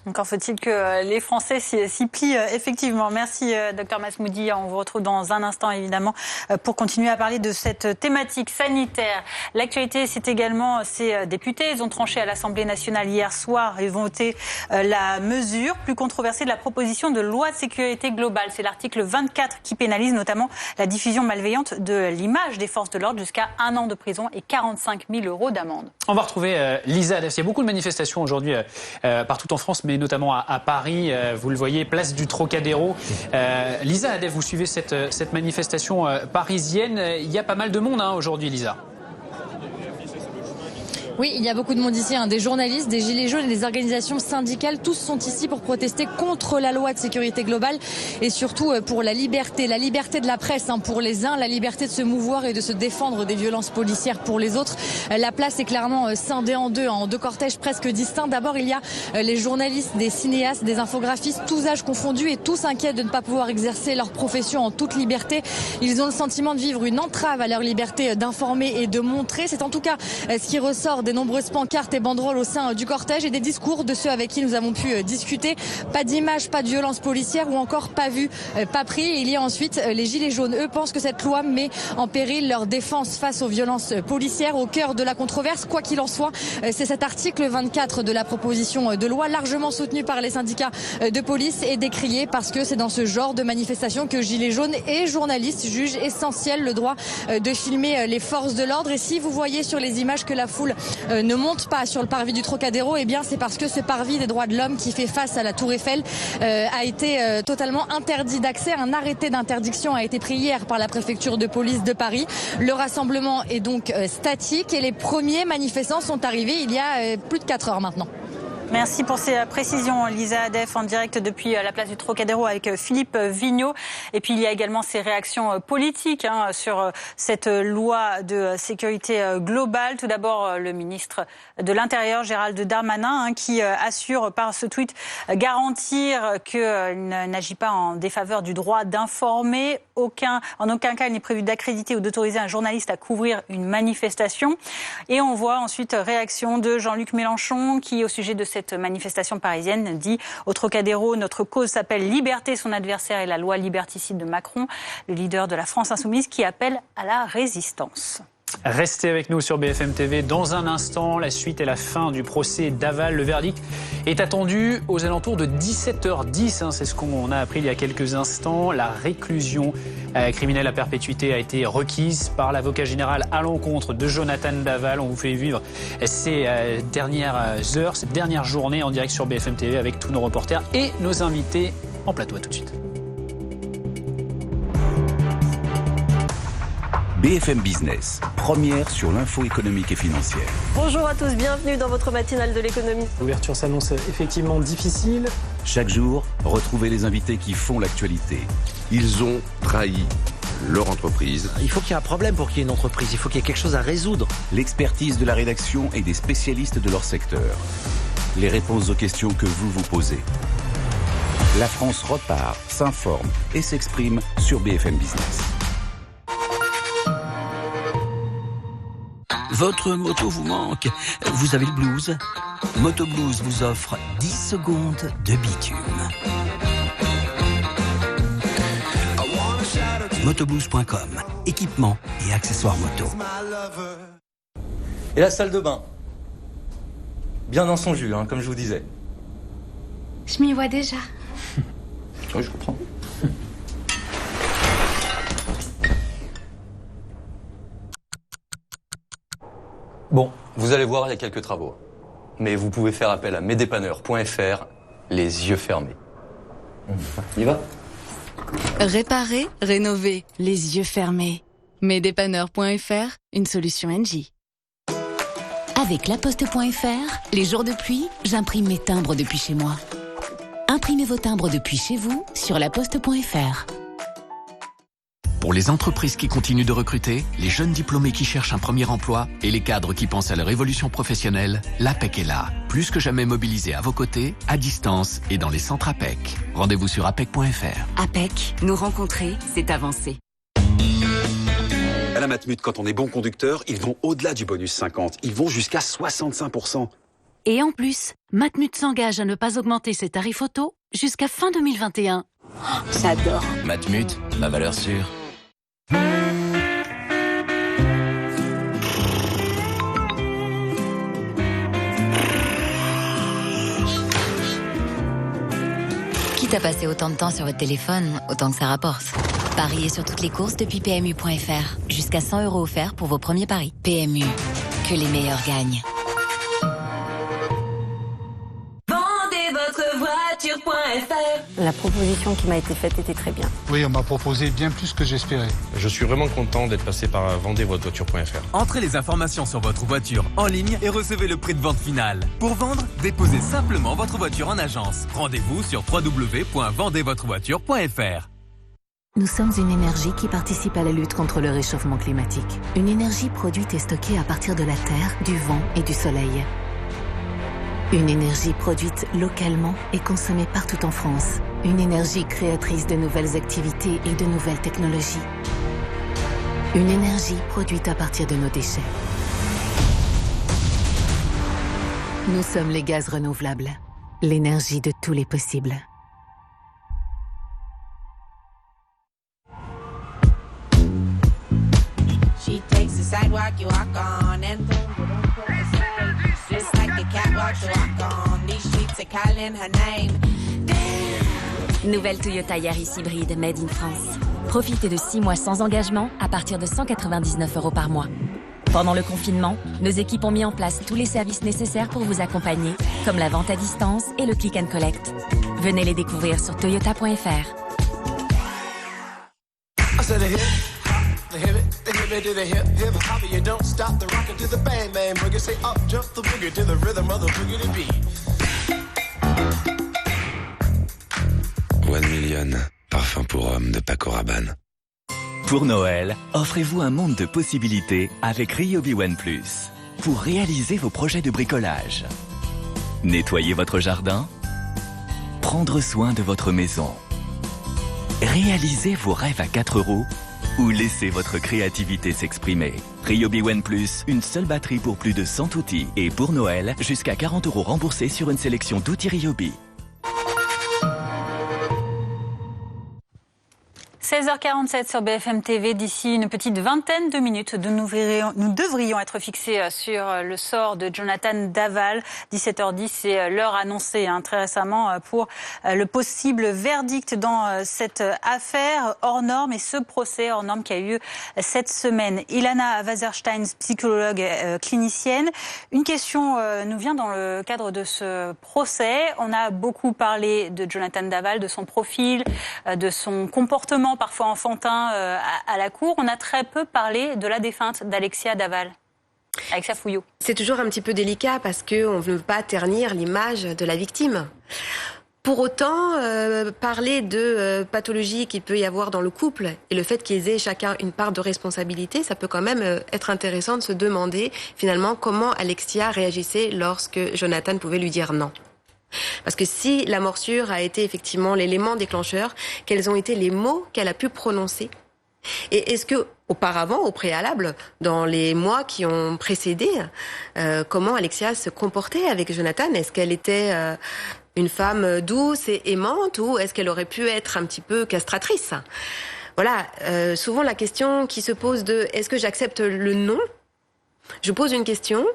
Encore faut-il que les Français s'y plient, effectivement. Merci, Dr Masmoudi. On vous retrouve dans un instant, évidemment, pour continuer à parler de cette thématique sanitaire. L'actualité, c'est également ces députés. Ils ont tranché à l'Assemblée nationale hier soir et voté la mesure plus controversée de la proposition de loi de sécurité globale. C'est l'article 24 qui pénalise notamment la diffusion malveillante de l'image des forces de l'ordre jusqu'à 1 an de prison et 45 000 € d'amende. On va retrouver Lisa Adef. Il y a beaucoup de manifestations aujourd'hui partout en France, mais notamment à Paris, vous le voyez, place du Trocadéro. Lisa Adef, vous suivez cette manifestation parisienne. Il y a pas mal de monde aujourd'hui, Lisa. Oui, il y a beaucoup de monde ici, des journalistes, des gilets jaunes et des organisations syndicales. Tous sont ici pour protester contre la loi de sécurité globale et surtout pour la liberté de la presse pour les uns, la liberté de se mouvoir et de se défendre des violences policières pour les autres. La place est clairement scindée en deux cortèges presque distincts. D'abord, il y a les journalistes, des cinéastes, des infographistes, tous âges confondus et tous inquiets de ne pas pouvoir exercer leur profession en toute liberté. Ils ont le sentiment de vivre une entrave à leur liberté d'informer et de montrer. C'est en tout cas ce qui ressort des nombreuses pancartes et banderoles au sein du cortège et des discours de ceux avec qui nous avons pu discuter. Pas d'image, pas de violence policière ou encore pas vu, pas pris. Et il y a ensuite les gilets jaunes. Eux pensent que cette loi met en péril leur défense face aux violences policières. Au cœur de la controverse, quoi qu'il en soit, c'est cet article 24 de la proposition de loi largement soutenu par les syndicats de police et décrié parce que c'est dans ce genre de manifestation que gilets jaunes et journalistes jugent essentiel le droit de filmer les forces de l'ordre. Et si vous voyez sur les images que la foule ne monte pas sur le parvis du Trocadéro, eh bien c'est parce que ce parvis des droits de l'homme qui fait face à la Tour Eiffel a été totalement interdit d'accès. Un arrêté d'interdiction a été pris hier par la préfecture de police de Paris. Le rassemblement est donc statique et les premiers manifestants sont arrivés il y a plus de 4 heures maintenant. Merci pour ces précisions, Lisa Adef, en direct depuis la place du Trocadéro avec Philippe Vigneault. Et puis il y a également ces réactions politiques sur cette loi de sécurité globale. Tout d'abord, le ministre de l'Intérieur, Gérald Darmanin, qui assure par ce tweet garantir qu'il n'agit pas en défaveur du droit d'informer. En aucun cas, il n'est prévu d'accréditer ou d'autoriser un journaliste à couvrir une manifestation. Et on voit ensuite réaction de Jean-Luc Mélenchon qui, au sujet de cette manifestation parisienne, dit au Trocadéro, notre cause s'appelle Liberté, son adversaire est la loi liberticide de Macron, le leader de la France insoumise qui appelle à la résistance. Restez avec nous sur BFM TV. Dans un instant, la suite et la fin du procès Daval. Le verdict est attendu aux alentours de 17h10. C'est ce qu'on a appris il y a quelques instants. La réclusion criminelle à perpétuité a été requise par l'avocat général à l'encontre de Jonathan Daval. On vous fait vivre ces dernières heures, cette dernière journée en direct sur BFM TV avec tous nos reporters et nos invités en plateau. À tout de suite. BFM Business, première sur l'info économique et financière. Bonjour à tous, bienvenue dans votre matinale de l'économie. L'ouverture s'annonce effectivement difficile. Chaque jour, retrouvez les invités qui font l'actualité. Ils ont trahi leur entreprise. Il faut qu'il y ait un problème pour qu'il y ait une entreprise, il faut qu'il y ait quelque chose à résoudre. L'expertise de la rédaction et des spécialistes de leur secteur. Les réponses aux questions que vous vous posez. La France repart, s'informe et s'exprime sur BFM Business. Votre moto vous manque, vous avez le blues. Moto Blues vous offre 10 secondes de bitume. Motoblues.com, équipement et accessoires moto. Et la salle de bain, bien dans son jus, comme je vous disais. Je m'y vois déjà. Oui, je comprends. Bon, vous allez voir, il y a quelques travaux. Mais vous pouvez faire appel à mesdépanneurs.fr, les yeux fermés. On y va ? Réparer, rénover, les yeux fermés. Mesdépanneurs.fr, une solution NJ. Avec laposte.fr, les jours de pluie, j'imprime mes timbres depuis chez moi. Imprimez vos timbres depuis chez vous sur laposte.fr. Pour les entreprises qui continuent de recruter, les jeunes diplômés qui cherchent un premier emploi et les cadres qui pensent à leur évolution professionnelle, l'APEC est là. Plus que jamais mobilisé à vos côtés, à distance et dans les centres APEC. Rendez-vous sur apec.fr. APEC, nous rencontrer, c'est avancer. À la Matmut, quand on est bon conducteur, ils vont au-delà du bonus 50. Ils vont jusqu'à 65%. Et en plus, Matmut s'engage à ne pas augmenter ses tarifs auto jusqu'à fin 2021. J'adore. Matmut, ma valeur sûre. Quitte à passer autant de temps sur votre téléphone, autant que ça rapporte. Pariez sur toutes les courses depuis PMU.fr. Jusqu'à 100 € offerts pour vos premiers paris. PMU, que les meilleurs gagnent. La proposition qui m'a été faite était très bien. Oui, on m'a proposé bien plus que j'espérais. Je suis vraiment content d'être passé par vendezvotrevoiture.fr. Entrez les informations sur votre voiture en ligne et recevez le prix de vente final. Pour vendre, déposez simplement votre voiture en agence. Rendez-vous sur www.vendezvotrevoiture.fr. Nous sommes une énergie qui participe à la lutte contre le réchauffement climatique. Une énergie produite et stockée à partir de la terre, du vent et du soleil. Une énergie produite localement et consommée partout en France. Une énergie créatrice de nouvelles activités et de nouvelles technologies. Une énergie produite à partir de nos déchets. Nous sommes les gaz renouvelables. L'énergie de tous les possibles. She takes the sidewalk you walk on and just like a catwalk you walk on. These streets are calling her name. Nouvelle Toyota Yaris hybride made in France. Profitez de 6 mois sans engagement à partir de 199 € par mois. Pendant le confinement, nos équipes ont mis en place tous les services nécessaires pour vous accompagner, comme la vente à distance et le click and collect. Venez les découvrir sur toyota.fr. One Million, parfum pour homme de Paco Rabanne. Pour Noël, offrez-vous un monde de possibilités avec Ryobi One Plus. Pour réaliser vos projets de bricolage. Nettoyer votre jardin. Prendre soin de votre maison. Réaliser vos rêves à 4 € ou laisser votre créativité s'exprimer. Ryobi One Plus, une seule batterie pour plus de 100 outils. Et pour Noël, jusqu'à 40 € remboursés sur une sélection d'outils Ryobi. 16h47 sur BFM TV. D'ici une petite vingtaine de minutes, nous devrions être fixés sur le sort de Jonathan Daval. 17h10, c'est l'heure annoncée très récemment pour le possible verdict dans cette affaire hors norme et ce procès hors norme qui a eu lieu cette semaine. Ilana Wasserstein, psychologue clinicienne. Une question nous vient dans le cadre de ce procès. On a beaucoup parlé de Jonathan Daval, de son profil, de son comportement comportement parfois enfantin à la cour. On a très peu parlé de la défunte d'Alexia Daval. Alexia Fouillot. C'est toujours un petit peu délicat parce qu'on ne veut pas ternir l'image de la victime. Pour autant, parler de pathologie qu'il peut y avoir dans le couple et le fait qu'ils aient chacun une part de responsabilité, ça peut quand même être intéressant de se demander finalement comment Alexia réagissait lorsque Jonathan pouvait lui dire non. Parce que si la morsure a été effectivement l'élément déclencheur, quels ont été les mots qu'elle a pu prononcer ? Et est-ce que, auparavant, au préalable, dans les mois qui ont précédé, comment Alexia se comportait avec Jonathan ? Est-ce qu'elle était une femme douce et aimante ou est-ce qu'elle aurait pu être un petit peu castratrice ? Voilà, souvent la question qui se pose de est-ce que j'accepte le non ? Je pose une question.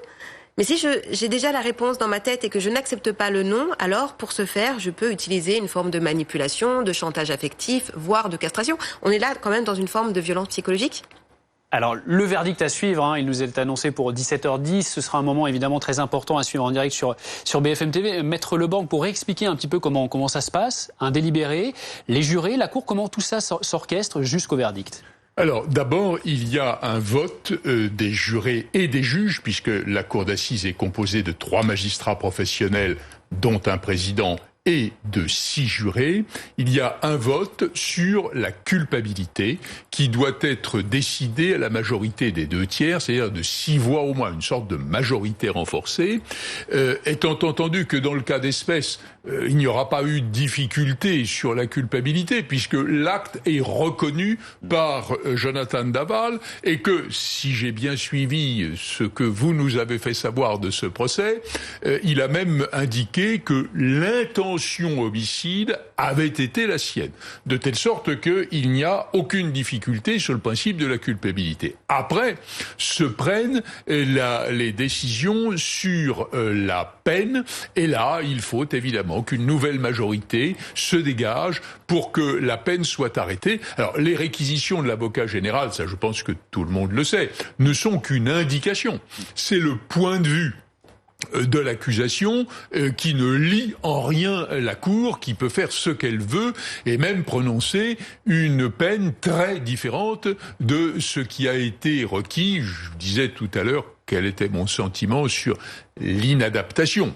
Mais si j'ai déjà la réponse dans ma tête et que je n'accepte pas le non, alors pour ce faire, je peux utiliser une forme de manipulation, de chantage affectif, voire de castration. On est là quand même dans une forme de violence psychologique. Alors, le verdict à suivre, il nous est annoncé pour 17h10. Ce sera un moment évidemment très important à suivre en direct sur BFM TV. Maître Leblanc, pour expliquer un petit peu comment ça se passe, un délibéré, les jurés, la Cour, comment tout ça s'orchestre jusqu'au verdict ? Alors, d'abord, il y a un vote des jurés et des juges, puisque la cour d'assises est composée de 3 magistrats professionnels, dont un président et de 6 jurés. Il y a un vote sur la culpabilité qui doit être décidé à la majorité des 2/3, c'est-à-dire de 6 voix au moins, une sorte de majorité renforcée. Étant entendu que dans le cas d'espèce, il n'y aura pas eu de difficulté sur la culpabilité puisque l'acte est reconnu par Jonathan Daval et que, si j'ai bien suivi ce que vous nous avez fait savoir de ce procès, il a même indiqué que l'intention homicide avait été la sienne, de telle sorte qu'il n'y a aucune difficulté sur le principe de la culpabilité. Après, se prennent les décisions sur la peine et là, il faut évidemment qu'une nouvelle majorité se dégage pour que la peine soit arrêtée. Alors, les réquisitions de l'avocat général, ça je pense que tout le monde le sait, ne sont qu'une indication. C'est le point de vue de l'accusation qui ne lie en rien la Cour, qui peut faire ce qu'elle veut et même prononcer une peine très différente de ce qui a été requis. Je disais tout à l'heure quel était mon sentiment sur l'inadaptation.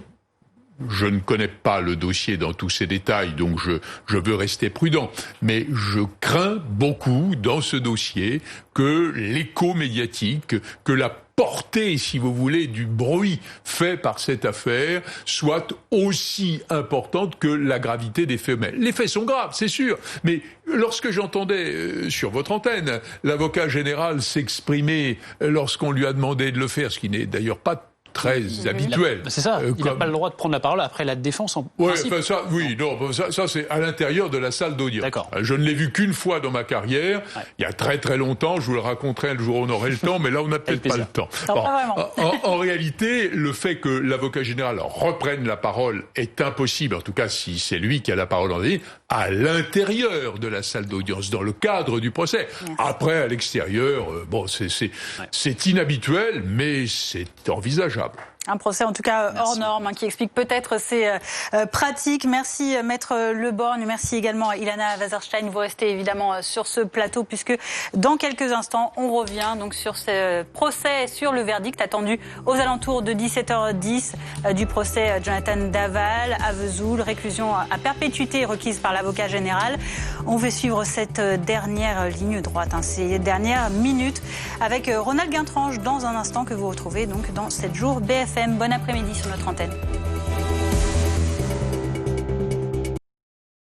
Je ne connais pas le dossier dans tous ses détails, donc je veux rester prudent. Mais je crains beaucoup dans ce dossier que l'écho médiatique, que la portée, si vous voulez, du bruit fait par cette affaire soit aussi importante que la gravité des faits. Mais les faits sont graves, c'est sûr. Mais lorsque j'entendais sur votre antenne l'avocat général s'exprimer lorsqu'on lui a demandé de le faire, ce qui n'est d'ailleurs pas très habituel. C'est ça, il n'a pas le droit de prendre la parole après la défense en principe. Enfin, ça c'est à l'intérieur de la salle d'audience. D'accord. Je ne l'ai vu qu'une fois dans ma carrière, il y a très très longtemps, je vous le raconterai le jour où on aurait le temps, mais là on n'a peut-être pas le temps. En réalité, le fait que l'avocat général reprenne la parole est impossible, en tout cas si c'est lui qui a la parole en ligne, à l'intérieur de la salle d'audience, dans le cadre du procès. Merci. Après, à l'extérieur, c'est inhabituel, mais c'est envisageable. Un procès en tout cas hors norme qui explique peut-être ces pratiques. Merci Maître Leborgne, merci également à Ilana Wasserstein. Vous restez évidemment sur ce plateau puisque dans quelques instants on revient donc sur ce procès, sur le verdict attendu aux alentours de 17h10 du procès Jonathan Daval à Vesoul, réclusion à perpétuité requise par l'avocat général. On va suivre cette dernière ligne droite, ces dernières minutes avec Ronald Guintrange dans un instant que vous retrouvez donc dans 7 jours BFM. Bon après-midi sur notre antenne.